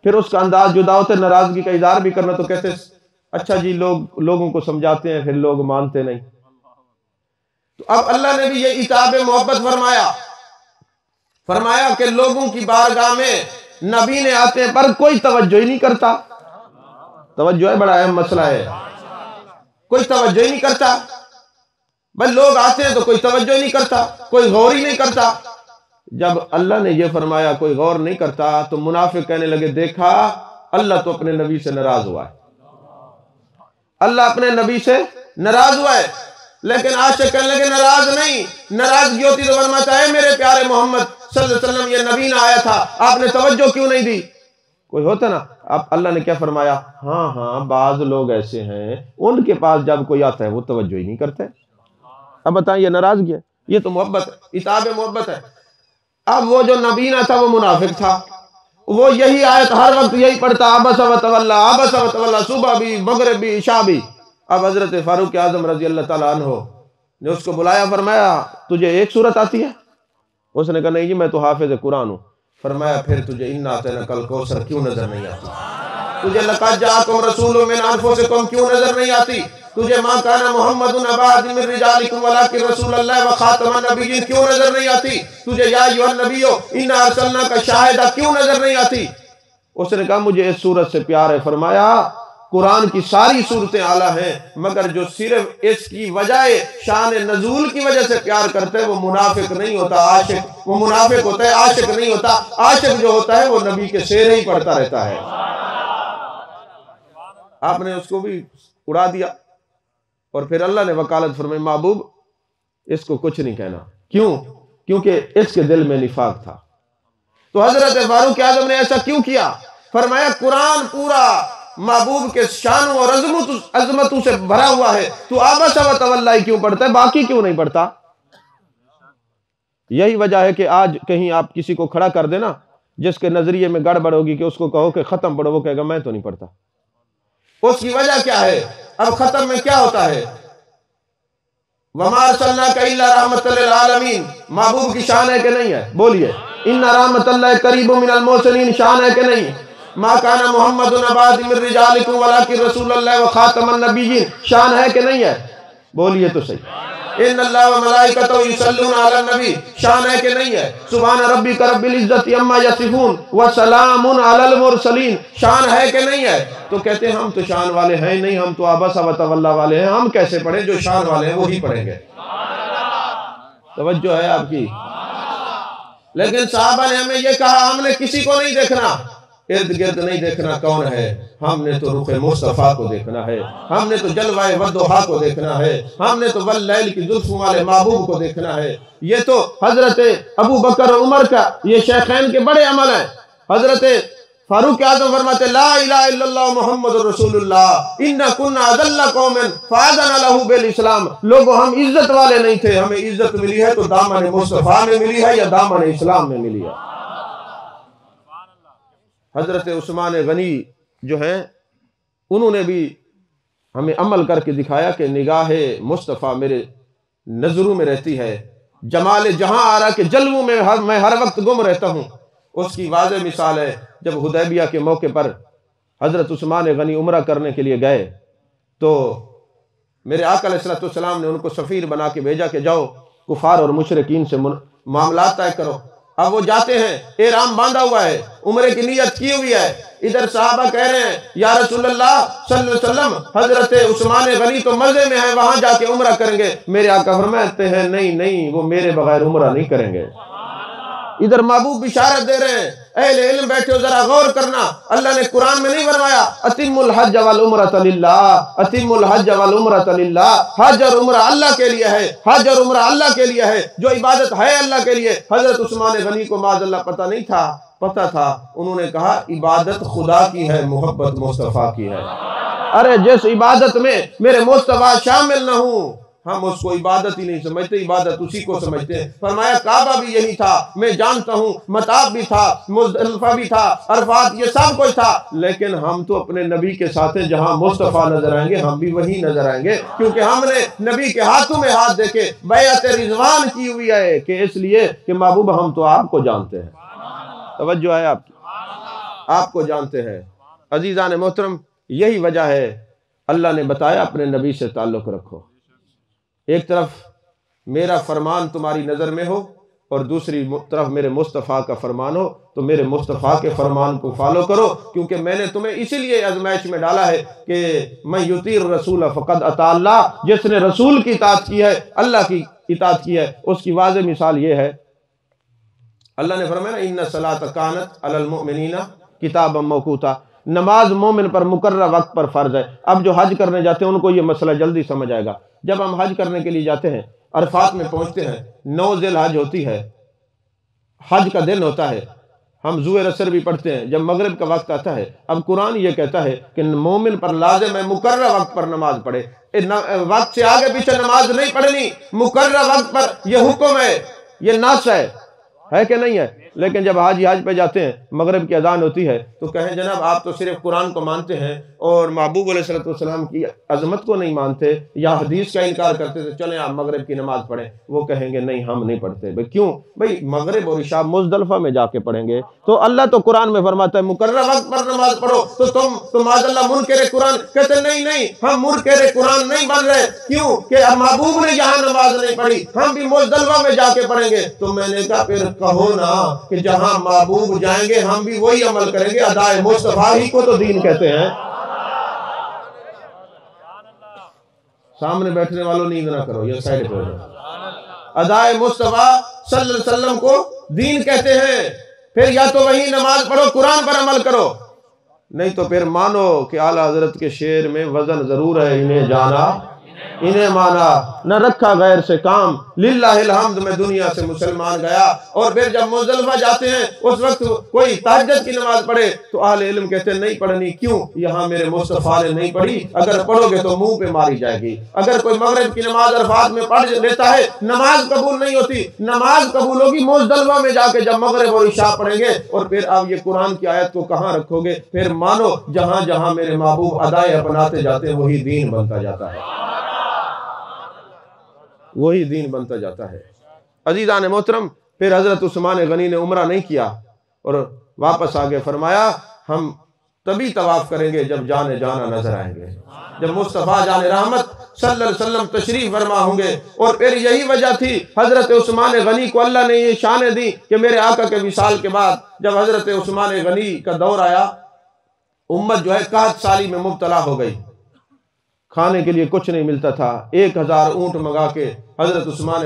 پھر اس کا انداز جدا ہوتا ہے، ناراضگی کا اظہار بھی کرنا تو کہتے اچھا جی لوگوں کو سمجھاتے ہیں، پھر لوگ مانتے نہیں۔ تو اب اللہ نے بھی یہ عتاب محبت فرمایا کہ لوگوں کی بارگاہ میں نبی نے آتے ہیں پر کوئی توجہ ہی نہیں کرتا۔ توجہ ہے بڑا اہم مسئلہ ہے، کوئی توجہ ہی نہیں کرتا، بس لوگ آتے ہیں تو کوئی توجہ ہی نہیں کرتا، کوئی غور ہی نہیں کرتا۔ جب اللہ نے یہ فرمایا کوئی غور نہیں کرتا تو منافق کہنے لگے دیکھا اللہ تو اپنے نبی سے ناراض ہوا ہے، اللہ اپنے نبی سے ناراض ہوا ہے۔ لیکن عاشق کہنے لگے ناراض نہیں، ناراضگی ہوتی تو فرماتا ہے میرے پیارے محمد صلی اللہ علیہ وسلم یہ نبی نہ آیا تھا، آپ نے توجہ کیوں نہیں دی؟ کوئی ہوتا نا۔ اب اللہ نے کیا فرمایا، ہاں بعض لوگ ایسے ہیں ان کے پاس جب کوئی آتا ہے وہ توجہ ہی نہیں کرتے۔ اب بتائیں یہ ناراضگی ہے، یہ تو محبت ہے، عتاب محبت ہے۔ اب وہ جو نبی نہ تھا وہ منافق تھا، وہ یہی آیت ہر وقت یہی پڑھتا عبس و تولی، عبس و تولی، صبح بھی مغرب بھی عشاء بھی۔ اب حضرت فاروق اعظم رضی اللہ تعالیٰ عنہ نے اس کو بلایا، فرمایا تجھے ایک سورت آتی ہے؟ اس نے کہا نہیں جی میں تو حافظ قرآن ہوں۔ فرمایا پھر تجھے انا اعطیناک الکوثر کیوں نظر نہیں آتی؟ تجھے لقد جاءکم رسول من انفسکم کیوں نظر نہیں آتی؟ تجھے ما کان محمد ابا احد من رجالکم ولکن رسول اللہ وخاتم النبیین کیوں نظر نہیں آتی؟ تجھے یا ایھا النبی انا ارسلناک شاہدا کیوں نظر نہیں آتی؟ اس نے کہا مجھے اس سورت سے پیار ہے۔ فرمایا قرآن کی ساری صورتیں اعلیٰ ہیں، مگر جو صرف اس کی وجہ شان نزول کی وجہ سے پیار کرتے ہیں وہ منافق نہیں ہوتا، عاشق، وہ منافق ہوتا ہے، عاشق نہیں ہوتا۔ عاشق جو ہوتا ہے وہ نبی کے سیرے ہی پڑھتا رہتا ہے۔ آپ نے اس کو بھی اڑا دیا، اور پھر اللہ نے وکالت فرمائی محبوب اس کو کچھ نہیں کہنا۔ کیوں؟ کیونکہ اس کے دل میں نفاق تھا۔ تو حضرت فاروق اعظم نے ایسا کیوں کیا؟ فرمایا قرآن پورا محبوب کے شانوں اور عظمتوں سے بھرا ہوا ہے، تو عبس و تولی کیوں پڑھتا ہے، باقی کیوں نہیں پڑھتا؟ یہی وجہ ہے کہ آج کہیں آپ کسی کو کھڑا کر دینا جس کے نظریے میں گڑبڑ ہوگی کہ اس کو کہو کہ ختم پڑھو، وہ کہے گا میں تو نہیں پڑھتا۔ اس کی وجہ کیا ہے؟ اب ختم میں کیا ہوتا ہے؟ وَمَا أَرْسَلْنَاكَ إِلَّا رَحْمَةً لِلْعَالَمِينَ، محبوب کی شان ہے کہ نہیں ہے؟ بولیے إِنَّ رَحْمَةَ اللَّهِ قَرِيبٌ مِنَ الْمُحْسِنِينَ، شان ہے کہ نہیں؟ مَا كَانَ مُحَمَّدٌ أَبَا أَحَدٍ مِّن رِجَالِكُمْ وَلَٰكِنَّ رَسُولَ اللَّهِ وَخَاتَمَ النَّبِيِّينَ، شان ہے کہ نہیں ہے؟ بولیے تو صحیح۔ ان اللہ و ملائکتہ یصلون علی النبی، شان ہے کہ نہیں ہے؟ سبحان ربک رب العزت عما یصفون وسلام علی المرسلین، شان ہے کہ نہیں ہے؟ تو کہتے ہیں ہم تو شان والے ہیں نہیں، ہم تو عبس و تولی والے ہیں، ہم کیسے پڑھیں؟ جو شان والے ہیں وہی پڑھیں گے۔ توجہ ہے آپ کی؟ لیکن صحابہ نے ہمیں یہ کہا ہم نے کسی کو نہیں دیکھنا، ارد گرد نہیں دیکھنا کون ہے، ہم نے تو رخ مصطفیٰ کو دیکھنا ہے، ہم نے تو جلوہ والضحیٰ کو دیکھنا ہے، ہم نے تو واللیل کی زلفوں والے محبوب کو دیکھنا ہے۔ یہ تو حضرت ابو بکر اور عمر کا یہ شیخین کے بڑے عمل ہیں۔ حضرت فاروق اعظم فرماتے لا الہ الا اللہ محمد رسول اللہ انا کنا اذل قوم فاذن له بالاسلام، لوگوں ہم عزت والے نہیں تھے، ہمیں عزت ملی ہے تو دامن مصطفیٰ میں ملی ہے یا دامن اسلام میں ملی ہے۔ حضرت عثمان غنی جو ہیں انہوں نے بھی ہمیں عمل کر کے دکھایا کہ نگاہ مصطفیٰ میرے نظروں میں رہتی ہے، جمال جہاں آ رہا کہ جلووں میں میں ہر وقت گم رہتا ہوں۔ اس کی واضح مثال ہے جب حدیبیہ کے موقع پر حضرت عثمان غنی عمرہ کرنے کے لیے گئے تو میرے آقا علیہ السلام نے ان کو سفیر بنا کے بھیجا کہ جاؤ کفار اور مشرکین سے معاملات طے کرو۔ اب وہ جاتے ہیں، احرام باندھا ہوا ہے، عمرے کی نیت کی ہوئی ہے، ادھر صحابہ کہہ رہے ہیں یا رسول اللہ صلی اللہ علیہ وسلم حضرت عثمان غنی تو مزے میں ہیں، وہاں جا کے عمرہ کریں گے۔ میرے آقا فرماتے ہیں نہیں نہیں، وہ میرے بغیر عمرہ نہیں کریں گے۔ ادھر محبوب بشارت دے رہے ہیں، اہل علم بیٹھے ہو ذرا غور کرنا، اللہ نے قرآن میں نہیں فرمایا اتم الحج والعمرۃ للہ، اتم الحج والعمرۃ للہ، حج اور عمرہ اللہ کے لیے ہے، حج اور عمرہ اللہ کے لیے ہے، جو عبادت ہے اللہ کے لیے۔ حضرت عثمان غنی کو معاذ اللہ پتہ نہیں تھا، پتہ تھا، انہوں نے کہا عبادت خدا کی ہے، محبت مصطفیٰ کی ہے۔ ارے جس عبادت میں میرے مصطفیٰ شامل نہ ہوں ہم اس کو عبادت ہی نہیں سمجھتے، عبادت اسی کو سمجھتے ہیں۔ فرمایا کعبہ بھی یہی تھا، میں جانتا ہوں، مطاف بھی تھا، مزدلفہ بھی تھا، عرفات، یہ سب کچھ تھا، لیکن ہم تو اپنے نبی کے ساتھ ہیں، جہاں مصطفیٰ نظر آئیں گے ہم بھی وہی نظر آئیں گے، کیونکہ ہم نے نبی کے ہاتھوں میں ہاتھ دے کے بیعت رضوان کی ہوئی ہے، کہ اس لیے کہ محبوب ہم تو آپ کو جانتے ہیں۔ توجہ ہے آپ کی؟ آپ کو جانتے ہیں۔ عزیزان محترم، یہی وجہ ہے اللہ نے بتایا اپنے نبی سے تعلق رکھو۔ ایک طرف میرا فرمان تمہاری نظر میں ہو اور دوسری طرف میرے مصطفیٰ کا فرمان ہو، تو میرے مصطفیٰ کے فرمان کو فالو کرو، کیونکہ میں نے تمہیں اسی لیے آزمائش میں ڈالا ہے کہ من یطیع الرسول فقد اطاع اللہ، جس نے رسول کی اطاعت کی ہے اللہ کی اطاعت کی ہے۔ اس کی واضح مثال یہ ہے، اللہ نے فرمایا ان الصلاۃ کانت علی المؤمنین کتابا موقوتا، نماز مومن پر مقررہ وقت پر فرض ہے۔ اب جو حج کرنے جاتے ہیں ان کو یہ مسئلہ جلدی سمجھ آئے گا۔ جب ہم حج کرنے کے لیے جاتے ہیں، عرفات میں پہنچتے ہیں، 9 ذی الحج ہوتی ہے، حج کا دن ہوتا ہے، ہم ظہر اثر بھی پڑھتے ہیں، جب مغرب کا وقت آتا ہے، اب قرآن یہ کہتا ہے کہ مومن پر لازم ہے مقررہ وقت پر نماز پڑھے، وقت سے آگے پیچھے نماز نہیں پڑھنی، مقررہ وقت پر، یہ حکم ہے، یہ نص ہے کہ نہیں ہے؟ لیکن جب حاجی حج پہ جاتے ہیں، مغرب کی اذان ہوتی ہے تو کہیں جناب آپ تو صرف قرآن کو مانتے ہیں اور محبوب علیہ السلام کی عظمت کو نہیں مانتے یا حدیث کا انکار کرتے تھے، چلیں آپ مغرب کی نماز پڑھیں۔ وہ کہیں گے نہیں ہم نہیں پڑھتے۔ بھئی کیوں؟ بھئی مغرب اور عشاء مزدلفہ میں جا کے پڑھیں گے، تو اللہ تو قرآن میں فرماتا ہے مقررہ وقت پر نماز پڑھو، تو تم معاذ اللہ منکر قرآن کہتے نہیں نہیں ہم منکر قرآن نہیں بن رہے، کیوں کہ محبوب نے یہاں نماز نہیں پڑھی، ہم بھی مزدلفہ میں جا کے پڑھیں گے۔ تو میں نے کہا پھر کہو نا کہ جہاں محبوب جائیں گے ہم بھی وہی عمل کریں گے، ادائے مصطفیٰ ہی کو تو دین کہتے ہیں۔ سامنے بیٹھنے والوں نیند نہ کرو، یہ سائڈ پہ ہو جاؤ۔ ادائے مصطفیٰ صلی اللہ علیہ وسلم کو دین کہتے ہیں۔ پھر یا تو وہی نماز پڑھو، قرآن پر عمل کرو، نہیں تو پھر مانو کہ اعلیٰ حضرت کے شعر میں وزن ضرور ہے، انہیں جانا انہیں مانا، نہ رکھا غیر سے کام، للہ الحمد میں دنیا سے مسلمان گیا۔ اور پھر جب مزدلفہ جاتے ہیں اس وقت کوئی تہجد کی نماز پڑھے تو اہل علم کہتے ہیں نہیں پڑھنی، کیوں؟ یہاں میرے مصطفیٰ نے نہیں پڑھی، اگر پڑھو گے تو منہ پہ ماری جائے گی۔ اگر کوئی مغرب کی نماز عرفات میں پڑھ لیتا ہے، نماز قبول نہیں ہوتی، نماز قبول ہوگی مزدلفہ میں جا کے جب مغرب اور عشاء پڑھیں گے۔ اور پھر آپ یہ قرآن کی آیت کو کہاں رکھو گے؟ پھر مانو جہاں جہاں میرے محبوب ادائیں اپناتے جاتے ہیں وہی دین بنتا جاتا ہے، وہی دین بنتا جاتا ہے۔ عزیزان محترم، پھر حضرت عثمان غنی نے عمرہ نہیں کیا اور واپس آگے فرمایا ہم تبھی طواف کریں گے جب جان جانا نظر آئیں گے، جب مصطفیٰ جان رحمت صلی اللہ علیہ وسلم تشریف فرما ہوں گے۔ اور پھر یہی وجہ تھی حضرت عثمان غنی کو اللہ نے یہ شانیں دی کہ میرے آقا کے وصال کے بعد جب حضرت عثمان غنی کا دور آیا، امت جو ہے قحط سالی میں مبتلا ہو گئی، کھانے کے لیے کچھ نہیں ملتا تھا۔ 1000 اونٹ منگا کے حضرت عثمان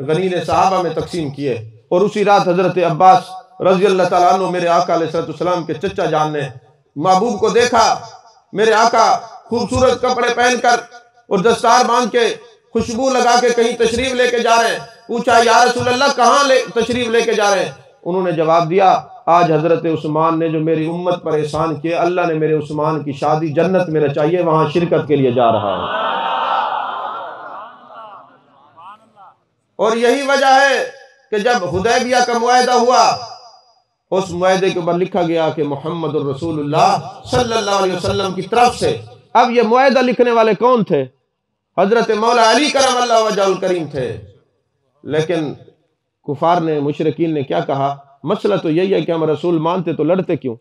غنی نے صحابہ میں تقسیم کیے، اور اسی رات حضرت عباس رضی اللہ تعالیٰ عنہ میرے آقا علیہ السلام کے چچا جان نے محبوب کو دیکھا، میرے آقا خوبصورت کپڑے پہن کر اور دستار باندھ کے خوشبو لگا کے کہیں تشریف لے کے جا رہے ہیں۔ پوچھا یا رسول اللہ کہاں تشریف لے کے جا رہے ہیں؟ انہوں نے جواب دیا آج حضرت عثمان نے جو میری امت پر احسان کیے، اللہ نے میرے عثمان کی شادی جنت میں رچائی ہے، وہاں شرکت کے لیے جا رہا ہوں۔ اور یہی وجہ ہے کہ جب حدیبیہ کا معاہدہ ہوا، اس معاہدے کے اوپر لکھا گیا کہ محمد الرسول اللہ صلی اللہ علیہ وسلم کی طرف سے۔ اب یہ معاہدہ لکھنے والے کون تھے؟ حضرت مولا علی کرم اللہ وجہ الکریم تھے۔ لیکن کفار نے، مشرکین نے کیا کہا؟ مسئلہ تو یہی ہے کہ ہم رسول مانتے تو لڑتے کیوں؟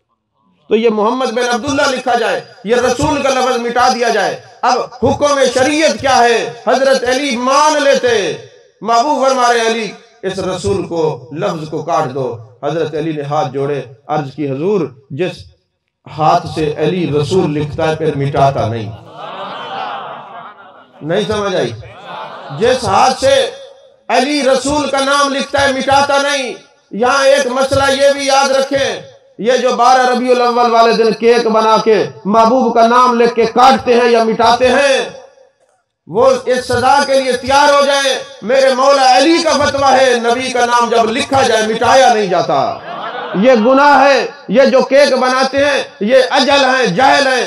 تو یہ محمد بن عبداللہ لکھا جائے، یہ رسول کا لفظ مٹا دیا جائے۔ اب حکم شریعت کیا ہے؟ حضرت علی مان لیتے، محبوب فرما رہے علی اس رسول کو لفظ کو کاٹ دو۔ حضرت علی نے ہاتھ جوڑے، عرض کی حضور جس ہاتھ سے علی رسول لکھتا ہے پھر مٹاتا نہیں۔ نہیں سمجھ آئی؟ جس ہاتھ سے علی رسول کا نام لکھتا ہے مٹاتا نہیں۔ یہاں ایک مسئلہ یہ بھی یاد رکھیں، یہ جو 12 ربیع الاول والے دن کیک بنا کے محبوب کا نام لکھ کے کاٹتے ہیں یا مٹاتے ہیں، وہ اس سزا کے لیے تیار ہو جائیں۔ میرے مولا علی کا فتویٰ ہے نبی کا نام جب لکھا جائے مٹایا نہیں جاتا۔ یہ گناہ ہے، یہ جو کیک بناتے ہیں یہ اجل ہیں، جاہل ہیں،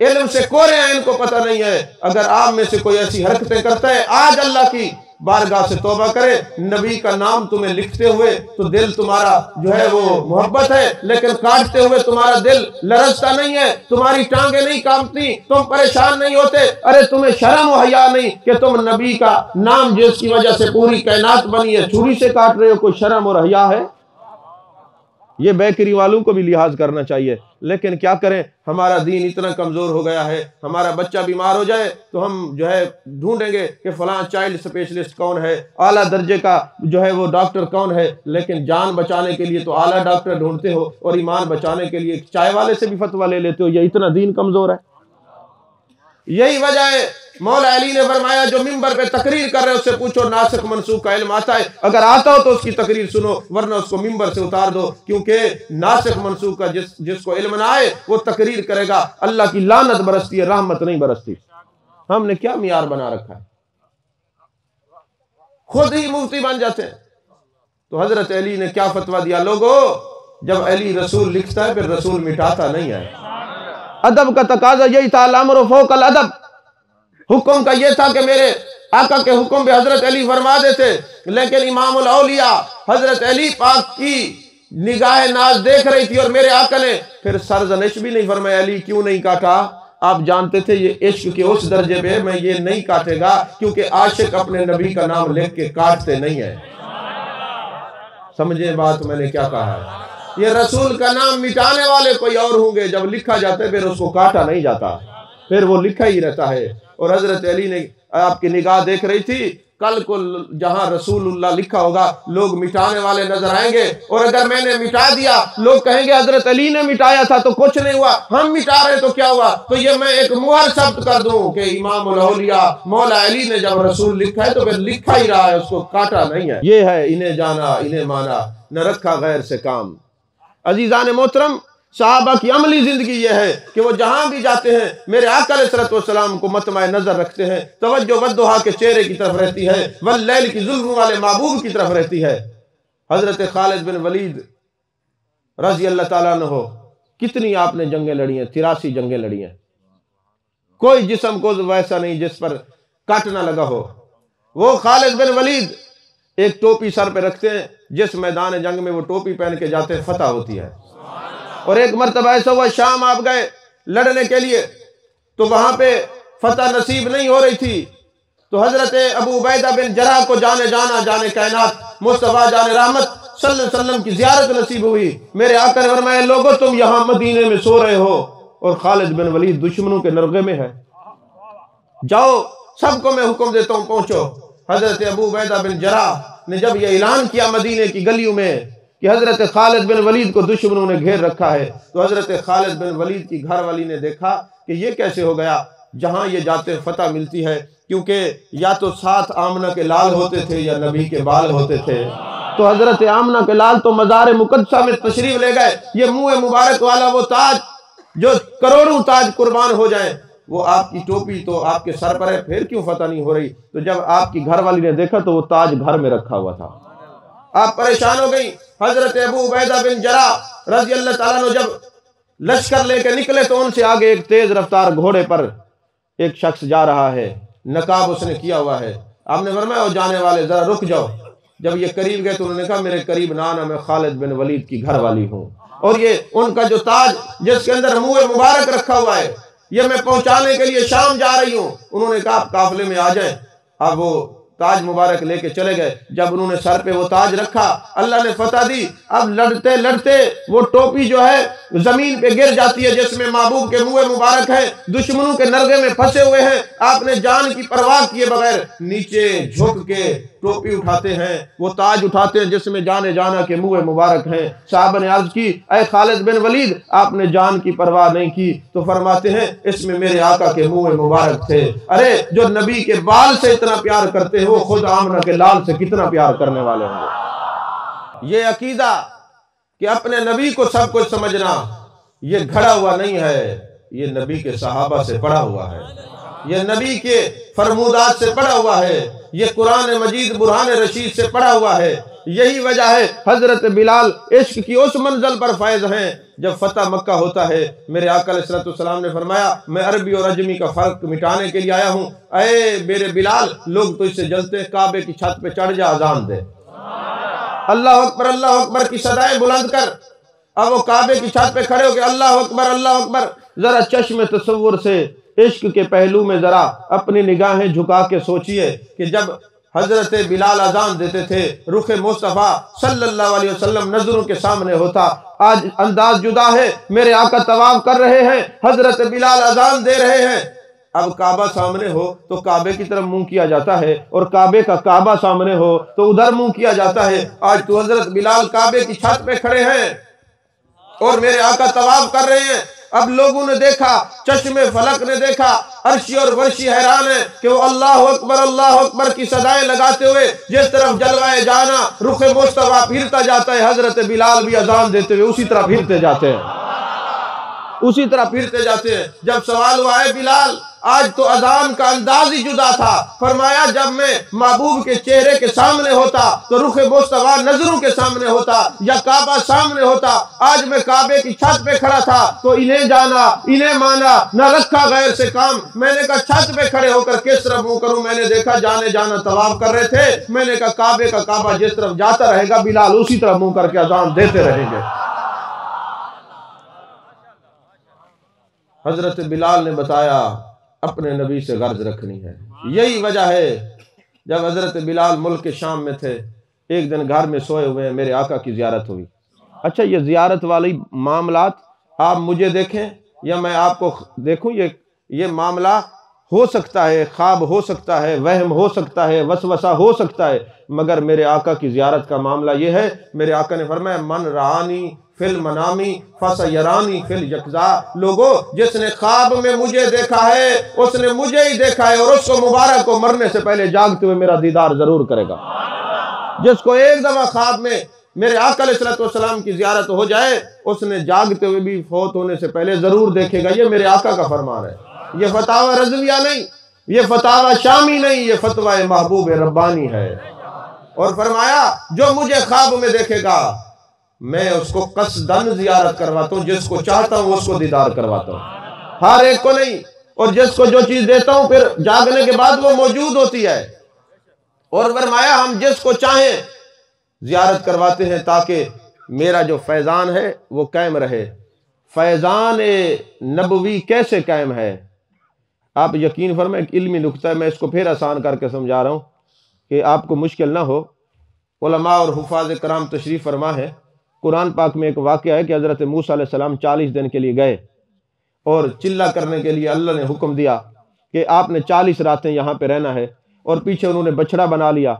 علم سے کورے ہیں، ان کو پتہ نہیں ہے۔ اگر آپ میں سے کوئی ایسی حرکتیں کرتا ہے آج اللہ کی بارگاہ سے توبہ کرے، نبی کا نام تمہیں لکھتے ہوئے تو دل تمہارا جو ہے وہ محبت ہے، لیکن کاٹتے ہوئے تمہارا دل لرزتا نہیں ہے، تمہاری ٹانگیں نہیں کانپتی، تم پریشان نہیں ہوتے۔ ارے تمہیں شرم و حیا نہیں کہ تم نبی کا نام جس کی وجہ سے پوری کائنات بنی ہے چھری سے کاٹ رہے ہو؟ کوئی شرم اور حیا ہے؟ یہ بیکری والوں کو بھی لحاظ کرنا چاہیے۔ لیکن کیا کریں، ہمارا دین اتنا کمزور ہو گیا ہے، ہمارا بچہ بیمار ہو جائے تو ہم جو ہے ڈھونڈیں گے کہ فلاں چائلڈ اسپیشلسٹ کون ہے، اعلیٰ درجے کا جو ہے وہ ڈاکٹر کون ہے، لیکن جان بچانے کے لیے تو اعلیٰ ڈاکٹر ڈھونڈتے ہو اور ایمان بچانے کے لیے چائے والے سے بھی فتویٰ لے لیتے ہو۔ یہ اتنا دین کمزور ہے۔ یہی وجہ ہے مولا علی نے فرمایا جو ممبر پہ تقریر کر رہے اس سے پوچھو ناسخ منسوخ کا علم آتا ہے، اگر آتا ہو تو اس کی تقریر سنو، ورنہ اس کو ممبر سے اتار دو، کیونکہ ناسخ منسوخ کا جس کو علم نہ آئے وہ تقریر کرے گا، اللہ کی لعنت برستی ہے، رحمت نہیں برستی۔ ہم نے کیا معیار بنا رکھا ہے؟ خود ہی مفتی بن جاتے ہیں۔ تو حضرت علی نے کیا فتویٰ دیا؟ لوگو جب علی رسول لکھتا ہے پھر رسول مٹاتا نہیں ہے۔ ادب کا تقاضا یہی تھا، الامر فوق الادب۔ حکم کا یہ تھا کہ میرے آقا کے حکم پہ حضرت علی فرما دیتے، لیکن امام الاولیاء حضرت علی پاک کی نگاہ ناز دیکھ رہی تھی، اور میرے آقا نے پھر سرزنش بھی نہیں فرمایا علی کیوں نہیں کاٹا؟ آپ جانتے تھے یہ عشق کے اس درجے پہ میں یہ نہیں کاٹے گا، کیونکہ عاشق اپنے نبی کا نام لکھ کے کاٹتے نہیں ہیں۔ سمجھے بات میں نے کیا کہا ہے؟ یہ رسول کا نام مٹانے والے کوئی اور ہوں گے، جب لکھا جاتا ہے پھر اس کو کاٹا نہیں جاتا، پھر وہ لکھا ہی رہتا ہے۔ اور حضرت علی نے آپ کی نگاہ دیکھ رہی تھی کل کو جہاں رسول اللہ لکھا ہوگا لوگ مٹانے والے نظر آئیں گے، اور اگر میں نے مٹا دیا لوگ کہیں گے حضرت علی نے مٹایا تھا تو کچھ نہیں ہوا، ہم مٹا رہے تو کیا ہوا؟ تو یہ میں ایک مہر ثبت کر دوں کہ امام الاولیاء مولا علی نے جب رسول لکھا ہے تو پھر لکھا ہی رہا ہے، اس کو کاٹا نہیں ہے۔ یہ ہے انہیں جانا انہیں مانا، نہ رکھا غیر سے کام۔ عزیزان محترم، صحابہ کی عملی زندگی یہ ہے کہ وہ جہاں بھی جاتے ہیں میرے آقا علیہ السلام کو مطمع نظر رکھتے ہیں، توجہ والضحیٰ کے چہرے کی طرف رہتی ہے، واللیل کی زلف والے محبوب کی طرف رہتی ہے۔ حضرت خالد بن ولید رضی اللہ تعالیٰ عنہ، کتنی آپ نے جنگیں لڑی ہیں، 83 جنگیں لڑی ہیں، کوئی جسم کو ویسا نہیں جس پر کٹ نہ لگا ہو۔ وہ خالد بن ولید ایک ٹوپی سر پہ رکھتے ہیں، جس میدان جنگ میں وہ ٹوپی پہن کے جاتے ہیں فتح ہوتی ہے۔ اور ایک مرتبہ ایسا ہوا شام آپ گئے لڑنے کے لیے تو وہاں پہ فتح نصیب نہیں ہو رہی تھی، تو حضرت ابو عبیدہ بن جراح کو جانے کائنات مصطفیٰ جان رحمت صلی اللہ علیہ وسلم کی زیارت نصیب ہوئی۔ میرے آقا نے فرمایا لوگو تم یہاں مدینے میں سو رہے ہو اور خالد بن ولید دشمنوں کے نرغے میں ہے، جاؤ سب کو میں حکم دیتا ہوں پہنچو۔ حضرت ابو عبیدہ بن جراح نے جب یہ اعلان کیا مدینے کی گلیوں میں کہ حضرت خالد بن ولید کو دشمنوں نے گھیر رکھا ہے، تو حضرت خالد بن ولید کی گھر والی نے دیکھا کہ یہ کیسے ہو گیا، جہاں یہ جاتے فتح ملتی ہے، کیونکہ یا تو 7 آمنہ کے لال ہوتے تھے یا نبی کے بال ہوتے تھے۔ تو حضرت آمنہ کے لال تو مزار مقدسہ میں تشریف لے گئے، یہ منہ مبارک والا وہ تاج جو کروڑوں تاج قربان ہو جائیں، وہ آپ کی ٹوپی تو آپ کے سر پر ہے، پھر کیوں فتح نہیں ہو رہی؟ تو جب آپ کی گھر والی نے دیکھا تو وہ تاج گھر میں رکھا ہوا تھا، آپ پریشان ہو گئی۔ حضرت ابو عبیدہ بن جراح رضی اللہ تعالیٰ عنہ جب لشکر لے کے نکلے تو ان سے آگے ایک تیز رفتار گھوڑے پر ایک شخص جا رہا ہے، نقاب اس نے کیا ہوا ہے۔ آپ نے فرمایا او جانے والے ذرا رک جاؤ۔ جب یہ قریب گئے تو انہوں نے کہا میرے قریب نہ آنا، میں خالد بن ولید کی گھر والی ہوں، اور یہ ان کا جو تاج جس کے اندر منہ مبارک رکھا ہوا ہے یہ میں پہنچانے کے لیے شام جا رہی ہوں۔ انہوں نے کہا آپ قافلے میں آ جائیں۔ اب وہ تاج مبارک لے کے چلے گئے، جب انہوں نے سر پہ وہ تاج رکھا اللہ نے فتح دی۔ اب لڑتے لڑتے وہ ٹوپی جو ہے زمین پہ گر جاتی ہے جس میں محبوب کے منہ مبارک ہیں، دشمنوں کے نرغے میں پھنسے ہوئے ہیں۔ آپ نے جان کی پرواہ کیے بغیر نیچے جھک کے ٹوپی اٹھاتے ہیں، وہ تاج اٹھاتے ہیں جس میں جانا کے منہ مبارک ہیں۔ صحابہ نے عرض کی اے خالد بن ولید آپ نے جان کی پرواہ نہیں کی، تو فرماتے ہیں اس میں میرے آقا کے منہ مبارک تھے۔ ارے جو نبی کے بال سے اتنا پیار کرتے ہیں وہ خود آمنہ کے لال سے کتنا پیار کرنے والے ہیں۔ یہ عقیدہ کہ اپنے نبی کو سب کچھ سمجھنا یہ گھڑا ہوا نہیں ہے، یہ نبی کے صحابہ سے پڑھا ہوا ہے، یہ نبی کے فرمودات سے پڑھا ہوا ہے، یہ قرآن مجید برہان رشید سے پڑھا ہوا ہے۔ یہی وجہ ہے حضرت بلال عشق کی اس منزل پر فائز ہیں۔ جب فتح مکہ ہوتا ہے میرے آقا علیہ السلام نے فرمایا میں عربی اور عجمی کا فرق مٹانے کے لیے آیا ہوں، اے میرے بلال لوگ تو اس سے جلتے ہیں، کعبے کی چھت پہ چڑھ جا اذان دے، اللہ اکبر کی صدائیں بلند کر۔ اب وہ کعبے کی چھت پہ کھڑے ہو کے اللہ اکبر۔ ذرا چشم تصور سے عشق کے پہلو میں ذرا اپنی نگاہیں جھکا کے سوچئے کہ جب حضرت بلال اذان دیتے تھے رخ مصطفیٰ صلی اللہ علیہ وسلم نظروں کے سامنے ہوتا۔ آج انداز جدا ہے، میرے آقا طواف کر رہے ہیں، حضرت بلال اذان دے رہے ہیں۔ اب کعبہ سامنے ہو تو کعبے کی طرف منہ کیا جاتا ہے، اور کعبے کا کعبہ سامنے ہو تو ادھر منہ کیا جاتا ہے۔ آج تو حضرت بلال کعبے کی چھت پہ کھڑے ہیں اور میرے آقا طواف کر رہے ہیں۔ اب لوگوں نے دیکھا، چشم فلک نے دیکھا، عرشی اور ورشی حیران ہے کہ وہ اللہ اکبر کی صدائیں لگاتے ہوئے جس طرف جلوائے جانا رخ مصطفیٰ پھرتا جاتا ہے، حضرت بلال بھی اذان دیتے ہوئے اسی طرح پھرتے جاتے ہیں۔ جب سوال ہوا ہے بلال آج تو اذان کا انداز ہی جدا تھا، فرمایا جب میں محبوب کے چہرے کے سامنے ہوتا تو رخ مصطفیٰ نظروں کے سامنے ہوتا یا کعبہ سامنے ہوتا، آج میں کعبے کی چھت پہ کھڑا تھا تو انہیں جانا انہیں مانا، نہ رکھا غیر سے کام۔ میں نے کہا چھت پہ کھڑے ہو کر کس طرف منہ کروں؟ میں نے دیکھا جانا طواف کر رہے تھے، میں نے کہا کعبے کا کعبہ جس طرف جاتا رہے گا بلال اسی طرف منہ کر کے اذان دیتے رہیں گے۔ حضرت بلال نے بتایا اپنے نبی سے غرض رکھنی ہے۔ یہی وجہ ہے جب حضرت بلال ملک شام میں تھے، ایک دن گھر میں سوئے ہوئے میرے آقا کی زیارت ہوئی۔ اچھا یہ زیارت والی معاملات آپ مجھے دیکھیں یا میں آپ کو دیکھوں، یہ معاملہ ہو سکتا ہے، خواب ہو سکتا ہے، وہم ہو سکتا ہے، وسوسہ ہو سکتا ہے، مگر میرے آقا کی زیارت کا معاملہ یہ ہے، میرے آقا نے فرمایا من رعانی فی المنامی فسیرانی فی الیقظہ، لوگوں جس نے خواب میں مجھے دیکھا ہے اس نے مجھے ہی دیکھا ہے، اور اس کو مبارک کو مرنے سے پہلے جاگتے ہوئے میرا دیدار ضرور کرے گا۔ جس کو ایک دفعہ خواب میں میرے آقا علیہ السلام کی زیارت ہو جائے اس نے جاگتے ہوئے بھی فوت ہونے سے پہلے ضرور دیکھے گا۔ یہ میرے آقا کا فرمان ہے، یہ فتاوی رضویہ نہیں، یہ فتاوی شامی نہیں، یہ فتوی محبوب ربانی ہے۔ اور فرمایا جو مجھے خواب میں دیکھے گا میں اس کو قصداً زیارت کرواتا ہوں، جس کو چاہتا ہوں اس کو دیدار کرواتا ہوں، ہر ایک کو نہیں۔ اور جس کو جو چیز دیتا ہوں پھر جاگنے کے بعد وہ موجود ہوتی ہے۔ اور فرمایا ہم جس کو چاہیں زیارت کرواتے ہیں تاکہ میرا جو فیضان ہے وہ قائم رہے۔ فیضان نبوی کیسے قائم ہے؟ آپ یقین فرمائیں، ایک علمی نکتہ ہے، میں اس کو پھر آسان کر کے سمجھا رہا ہوں کہ آپ کو مشکل نہ ہو۔ علماء اور حفاظ کرام تشریف فرما ہے، قرآن پاک میں ایک واقعہ ہے کہ حضرت موسیٰ علیہ السلام 40 دن کے لیے گئے اور چلہ کرنے کے لیے اللہ نے حکم دیا کہ آپ نے 40 راتیں یہاں پہ رہنا ہے، اور پیچھے انہوں نے بچڑا بنا لیا،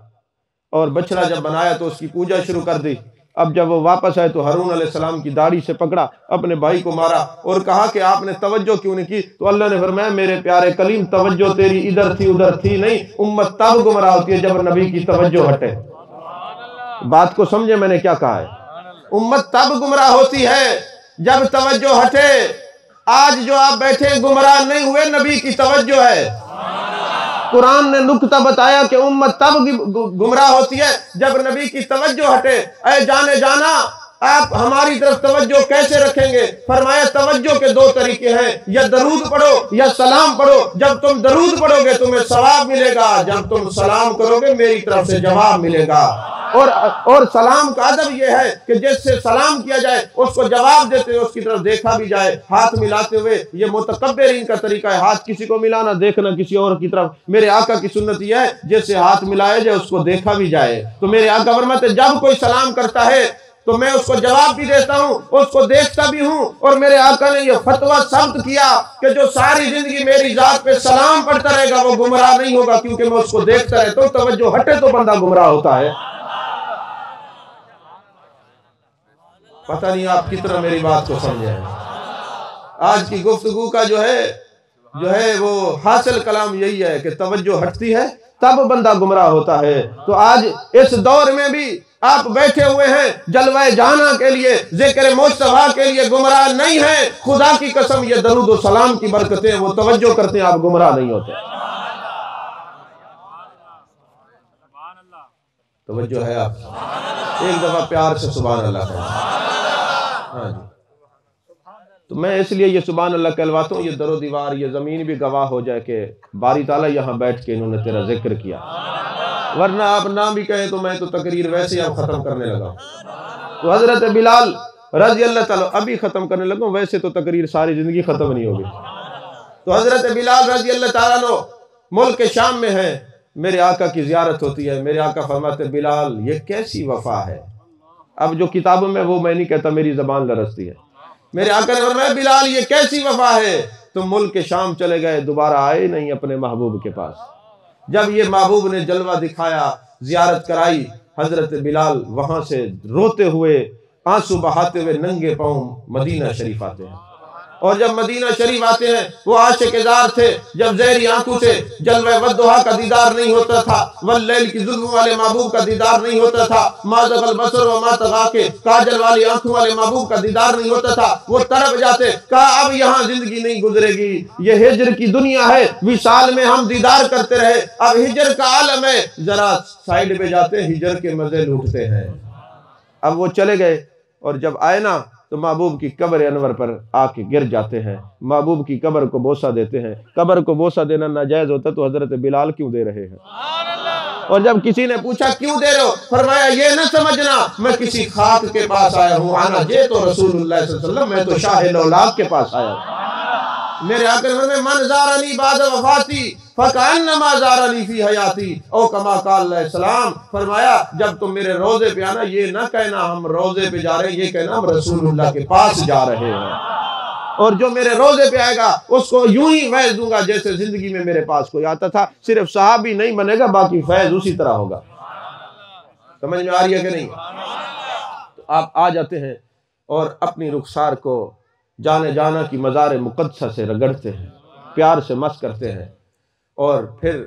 اور بچڑا جب بنایا تو اس کی پوجا شروع کر دی۔ اب جب وہ واپس آئے تو ہارون علیہ السلام کی داڑھی سے پکڑا، اپنے بھائی کو مارا اور کہا کہ آپ نے توجہ کیوں نہیں کی؟ تو اللہ نے فرمایا میرے پیارے کلیم توجہ تیری ادھر تھی ادھر تھی نہیں، امت تب گمراہ ہوتی ہے جب نبی کی توجہ ہٹے۔ بات کو سمجھے میں نے کیا کہا ہے؟ امت تب گمراہ ہوتی ہے جب توجہ ہٹے۔ آج جو آپ بیٹھے گمراہ نہیں ہوئے، نبی کی توجہ ہے۔ قرآن نے نکتہ بتایا کہ امت تب گمراہ ہوتی ہے جب نبی کی توجہ ہٹے۔ اے جانے جانا آپ ہماری طرف توجہ کیسے رکھیں گے؟ فرمایا توجہ کے 2 طریقے ہیں، یا درود پڑھو یا سلام پڑھو۔ جب تم درود پڑھو گے تمہیں ثواب ملے گا، جب تم سلام کرو گے میری طرف سے جواب ملے گا۔ اور سلام کا ادب یہ ہے کہ جس سے سلام کیا جائے اس کو جواب دیتے ہوئے اس کی طرف دیکھا بھی جائے، ہاتھ ملاتے ہوئے۔ یہ متکبرین کا طریقہ ہے، ہاتھ کسی کو ملانا، دیکھنا کسی اور کی طرف۔ میرے آقا کی سنت یہ ہے جس سے ہاتھ ملایا جائے اس کو دیکھا بھی جائے۔ تو میرے آقا فرماتے جب کوئی سلام کرتا ہے تو میں اس کو جواب بھی دیتا ہوں، اس کو دیکھتا بھی ہوں۔ اور میرے آقا نے یہ فتویٰ ثابت کیا کہ جو ساری زندگی میری ذات پہ سلام پڑھتا رہے گا وہ گمراہ نہیں ہوگا، کیونکہ میں اس کو دیکھتا رہتا ہوں۔ توجہ ہٹے تو بندہ گمراہ ہوتا ہے۔ پتہ نہیں آپ کتنا میری بات کو سمجھے ہیں۔ آج کی گفتگو کا جو ہے وہ حاصل کلام یہی ہے کہ توجہ ہٹتی ہے تب بندہ گمراہ ہوتا ہے۔ تو آج اس دور میں بھی آپ بیٹھے ہوئے ہیں جلوہ جہانا کے لیے، ذکر مصطفیٰ کے لیے گمراہ نہیں ہیں۔ خدا کی قسم یہ درود و سلام کی برکتیں وہ توجہ کرتے ہیں، آپ گمراہ نہیں ہوتے۔ توجہ ہے آپ؟ ایک دفعہ پیار سے سبحان اللہ کہیں۔ ہاں جی، تو میں اس لیے یہ سبحان اللہ کہلواتا ہوں، یہ در و دیوار یہ زمین بھی گواہ ہو جائے کہ باری تعالیٰ یہاں بیٹھ کے انہوں نے تیرا ذکر کیا۔ ورنہ آپ نہ بھی کہیں تو میں تو تقریر ویسے ہی اب ختم کرنے لگا ہوں۔ تو حضرت بلال رضی اللہ تعالیٰ ابھی ختم کرنے لگا ہوں، ویسے تو تقریر ساری زندگی ختم نہیں ہوگی۔ تو حضرت بلال رضی اللہ تعالیٰ عنہ ملک شام میں ہیں، میرے آقا کی زیارت ہوتی ہے۔ میرے آقا فرماتے بلال یہ کیسی وفا ہے؟ اب جو کتابوں میں وہ میں نہیں کہتا، میری زبان لرزتی ہے۔ میرے آقا نے فرمایا بلال یہ کیسی وفا ہے؟ تم ملک شام چلے گئے، دوبارہ آئے نہیں اپنے محبوب کے پاس۔ جب یہ محبوب نے جلوہ دکھایا، زیارت کرائی، حضرت بلال وہاں سے روتے ہوئے، آنسو بہاتے ہوئے ننگے پاؤں مدینہ شریف آتے ہیں۔ اور جب مدینہ شریف آتے ہیں وہ عاشق زار تھے، جب زہری آنکھوں سے جلوہ والضحیٰ کا دیدار نہیں ہوتا تھا، واللیل کی ظلم والے محبوب کا دیدار نہیں ہوتا تھا، ما زاغ البصر وما طغیٰ کے کاجل والی آنکھوں والے محبوب کا دیدار نہیں ہوتا تھا، وہ تڑپ جاتے۔ کہا اب یہاں زندگی نہیں گزرے گی، یہ ہجر کی دنیا ہے، وصال میں ہم دیدار کرتے رہے، اب ہجر کا عالم ہے، ذرا سائیڈ پہ جاتے ہیں، ہجر کے مزے لوٹتے ہیں۔ اب وہ چلے گئے اور جب آئے نا تو محبوب کی قبر انور پر آ کے گر جاتے ہیں، محبوب کی قبر کو بوسہ دیتے ہیں۔ قبر کو بوسہ دینا ناجائز ہوتا تو حضرت بلال کیوں دے رہے ہیں؟ اور جب کسی نے پوچھا کیوں دے رہے ہو، فرمایا یہ نہ سمجھنا میں کسی خاک کے پاس آیا ہوں، انا جئت رسول اللہ صلی اللہ علیہ وسلم، میں تو شاہ الاولاق کے پاس آیا ہوں۔ میرے آقا نے فرمایا من زارنی بعد وفاتی فکأنما زارنی فی حیاتی، او کما قال علیہ السلام۔ فرمایا جب تم میرے روزے پہ آنا، یہ نہ کہنا ہم روزے پہ جا رہے ہیں، یہ کہنا ہم رسول اللہ کے پاس جا رہے ہیں۔ اور جو میرے روزے پہ آئے گا اس کو یوں ہی فیض دوں گا جیسے زندگی میں میرے پاس کوئی آتا تھا. صرف صحابی نہیں بنے گا، باقی فیض اسی طرح ہوگا. سمجھ میں آ رہی ہے کہ نہیں؟ تو آپ آ جاتے ہیں اور اپنی رخسار کو جانے جانا کی مزار مقدسہ سے رگڑتے ہیں، پیار سے مس کرتے ہیں. اور پھر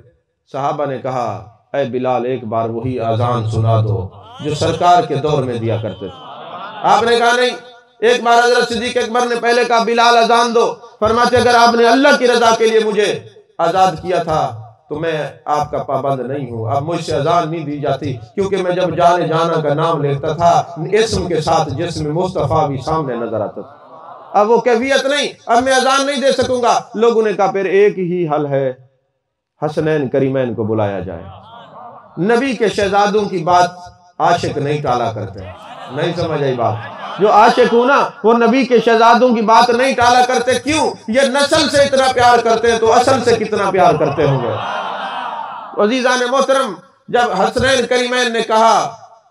صحابہ نے کہا اے بلال ایک بار وہی اذان سنا دو جو سرکار کے دور میں دیا کرتے تھے. آپ نے کہا نہیں. ایک بار حضرت صدیق اکبر نے پہلے کہا بلال اذان دو. فرماتے اگر آپ نے اللہ کی رضا کے لیے مجھے آزاد کیا تھا تو میں آپ کا پابند نہیں ہوں. اب مجھ سے اذان نہیں دی جاتی کیونکہ میں جب جانے جانا کا نام لیتا تھا اسم کے ساتھ جسم مصطفیٰ بھی سامنے نظر آتا تھا. اب وہ کیفیت نہیں، اب میں اذان نہیں دے سکوں گا. لوگوں نے کہا پھر ایک ہی حل ہے، حسنین کریمین کو بلایا جائے. نبی کے شہزادوں کی بات عاشق نہیں ٹالا کرتے. نہیں سمجھ آئی بات؟ جو عاشق ہوں نا وہ نبی کے شہزادوں کی بات نہیں ٹالا کرتے. کیوں؟ یہ نسل سے اتنا پیار کرتے ہیں تو اصل سے کتنا پیار کرتے ہوں گے. عزیزان محترم، جب حسنین کریمین نے کہا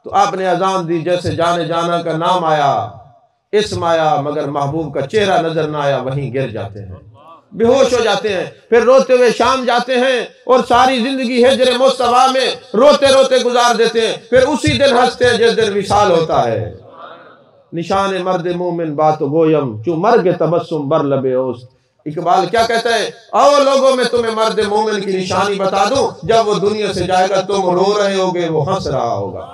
تو آپ نے اذان دی. جیسے جانے جانا کا نام آیا، اسم آیا، مگر محبوب کا چہرہ نظر نہ آیا، وہیں گر جاتے ہیں، بے ہوش ہو جاتے ہیں. پھر روتے ہوئے شام جاتے ہیں اور ساری زندگی ہجر مصطفیٰ میں روتے روتے گزار دیتے ہیں. پھر اسی دن ہنستے ہیں جس دن وصال ہوتا ہے. نشان مرد مومن بات گویم چوں مرگ تبسم بر لب اوست. اقبال کیا کہتا ہے؟ او لوگوں میں تمہیں مرد مومن کی نشانی بتا دوں، جب وہ دنیا سے جائے گا تم رو رہے ہوگے، وہ ہنس رہا ہوگا.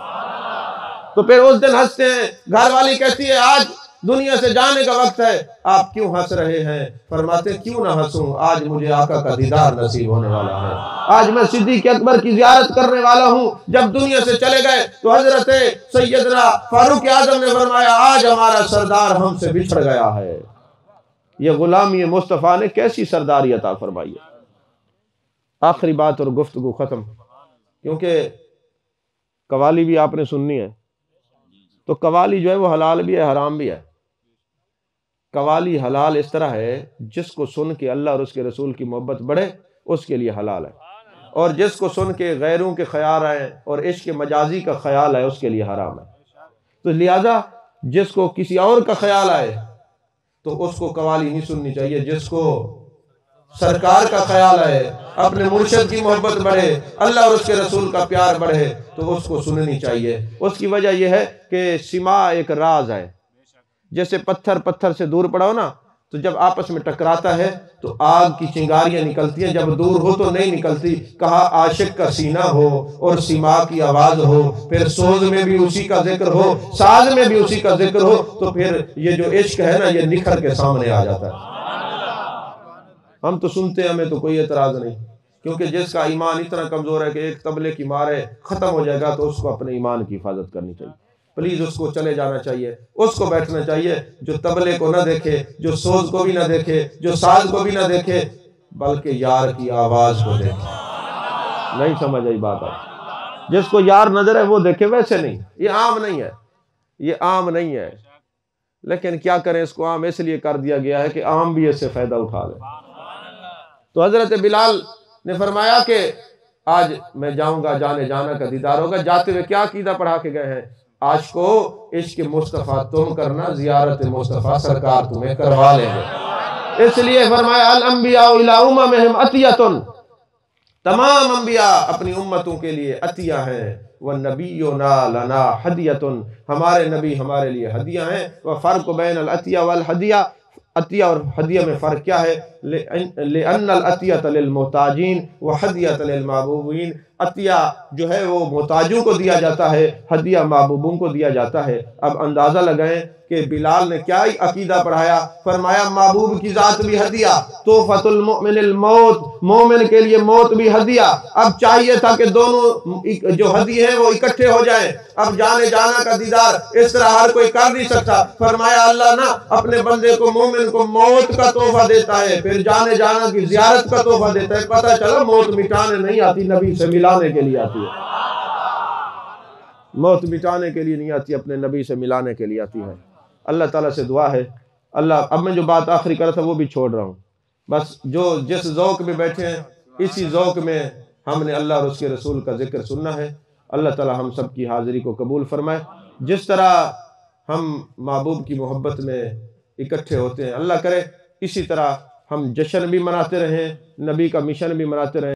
تو پھر اس دن ہنستے ہیں. گھر والی کہتی ہے آج دنیا سے جانے کا وقت ہے، آپ کیوں ہنس رہے ہیں؟ فرماتے کیوں نہ ہنسوں، آج مجھے آقا کا دیدار نصیب ہونے والا ہے. آج میں صدیق اکبر کی زیارت کرنے والا ہوں. جب دنیا سے چلے گئے تو حضرت سیدنا فاروق اعظم نے فرمایا آج ہمارا سردار ہم سے بچھڑ گیا ہے. یہ غلامی مصطفیٰ نے کیسی سرداری عطا فرمائی ہے. آخری بات اور گفتگو ختم، کیونکہ قوالی بھی آپ نے سننی ہے. تو قوالی جو ہے وہ حلال بھی ہے حرام بھی ہے. قوالی حلال اس طرح ہے جس کو سن کے اللہ اور اس کے رسول کی محبت بڑھے اس کے لیے حلال ہے، اور جس کو سن کے غیروں کے خیال آئے اور عشق مجازی کا خیال آئے اس کے لیے حرام ہے. تو لہذا جس کو کسی اور کا خیال آئے تو اس کو قوالی نہیں سننی چاہیے. جس کو سرکار کا خیال آئے، اپنے مرشد کی محبت بڑھے، اللہ اور اس کے رسول کا پیار بڑھے تو اس کو سننی چاہیے. اس کی وجہ یہ ہے کہ سماع ایک راز ہے. جیسے پتھر سے دور پڑا ہو نا تو جب آپس میں ٹکراتا ہے تو آگ کی چنگاریاں نکلتی ہیں، جب دور ہو تو نہیں نکلتی. کہا عاشق کا سینہ ہو اور سماع کی آواز ہو، پھر سوز میں بھی اسی کا ذکر ہو، ساز میں بھی اسی کا ذکر ہو، تو پھر یہ جو عشق ہے نا یہ نکھر کے سامنے آ جاتا ہے. ہم تو سنتے ہیں، ہمیں تو کوئی اعتراض نہیں، کیونکہ جس کا ایمان اتنا کمزور ہے کہ ایک طبلے کی مارے ختم ہو جائے گا تو اس کو اپنے ایمان کی حفاظت کرنی چاہیے. پلیز اس کو چلے جانا چاہیے، اس کو بیٹھنا چاہیے جو طبلے کو نہ دیکھے، جو سوز کو بھی نہ دیکھے، جو ساز کو بھی نہ دیکھے، بلکہ یار کی آواز کو دیکھے. نہیں سمجھ آئی بات آئی؟ جس کو یار نظر ہے وہ دیکھے، ویسے نہیں. یہ عام نہیں ہے، یہ عام نہیں ہے. لیکن کیا کریں، اس کو عام اس لیے کر دیا گیا ہے کہ عام بھی اس سے فائدہ اٹھا لے. تو حضرت بلال نے فرمایا کہ آج میں جاؤں گا، جانے جانا کا دیدار ہوگا. جاتے ہوئے کیا عقیدہ پڑھا کے گئے ہیں؟ عاشقو عشق مصطفیٰ تم کرنا، زیارت مصطفیٰ سرکار تمہیں کروا لیں گے. اس لیے فرمایا الانبیاء الی اممہم عطیۃ، تمام انبیاء اپنی امتوں کے لیے عطیہ ہیں. والنبینا لنا ہدیۃ، ہمارے نبی ہمارے لیے ہدیہ ہیں. وفرق بین العطیہ والہدیہ، عطیہ اور ہدیہ میں فرق کیا ہے؟ لأن العطیۃ للمحتاجین وہدیۃ للمحبوبین. عطیہ جو ہے وہ محتاجوں کو دیا جاتا ہے، ہدیہ محبوبوں کو دیا جاتا ہے. اب اندازہ لگائیں کہ بلال نے کیا ہی عقیدہ پڑھایا. فرمایا محبوب کی ذات بھی ہدیہ، تحفۃ المؤمن الموت، مومن کے لیے موت بھی ہدیہ. اب چاہیے تھا کہ دونوں جو ہدیے ہیں وہ اکٹھے ہو جائیں. اب جانے جانا کا دیدار اس طرح ہر کوئی کر نہیں سکتا. فرمایا اللہ نا اپنے بندے کو، مومن کو موت کا تحفہ دیتا ہے، پھر جانے جانا کی زیارت کا تحفہ دیتا ہے. پتہ چلا موت مٹانے نہیں آتی، نبی سے ملانے کے لیے آتی ہے. موت مٹانے کے لیے نہیں آتی، اپنے نبی سے ملانے کے لیے آتی ہے. اللہ تعالیٰ سے دعا ہے. اللہ، اب میں جو بات آخری کر رہا تھا وہ بھی چھوڑ رہا ہوں. بس جو جس ذوق میں بیٹھے ہیں اسی ذوق میں ہم نے اللہ اور اس کے رسول کا ذکر سننا ہے. اللہ تعالیٰ ہم سب کی حاضری کو قبول فرمائے. جس طرح ہم محبوب کی محبت میں اکٹھے ہوتے ہیں۔ اللہ کرے اسی طرح ہم جشن بھی مناتے رہیں، نبی کا مشن بھی مناتے رہیں۔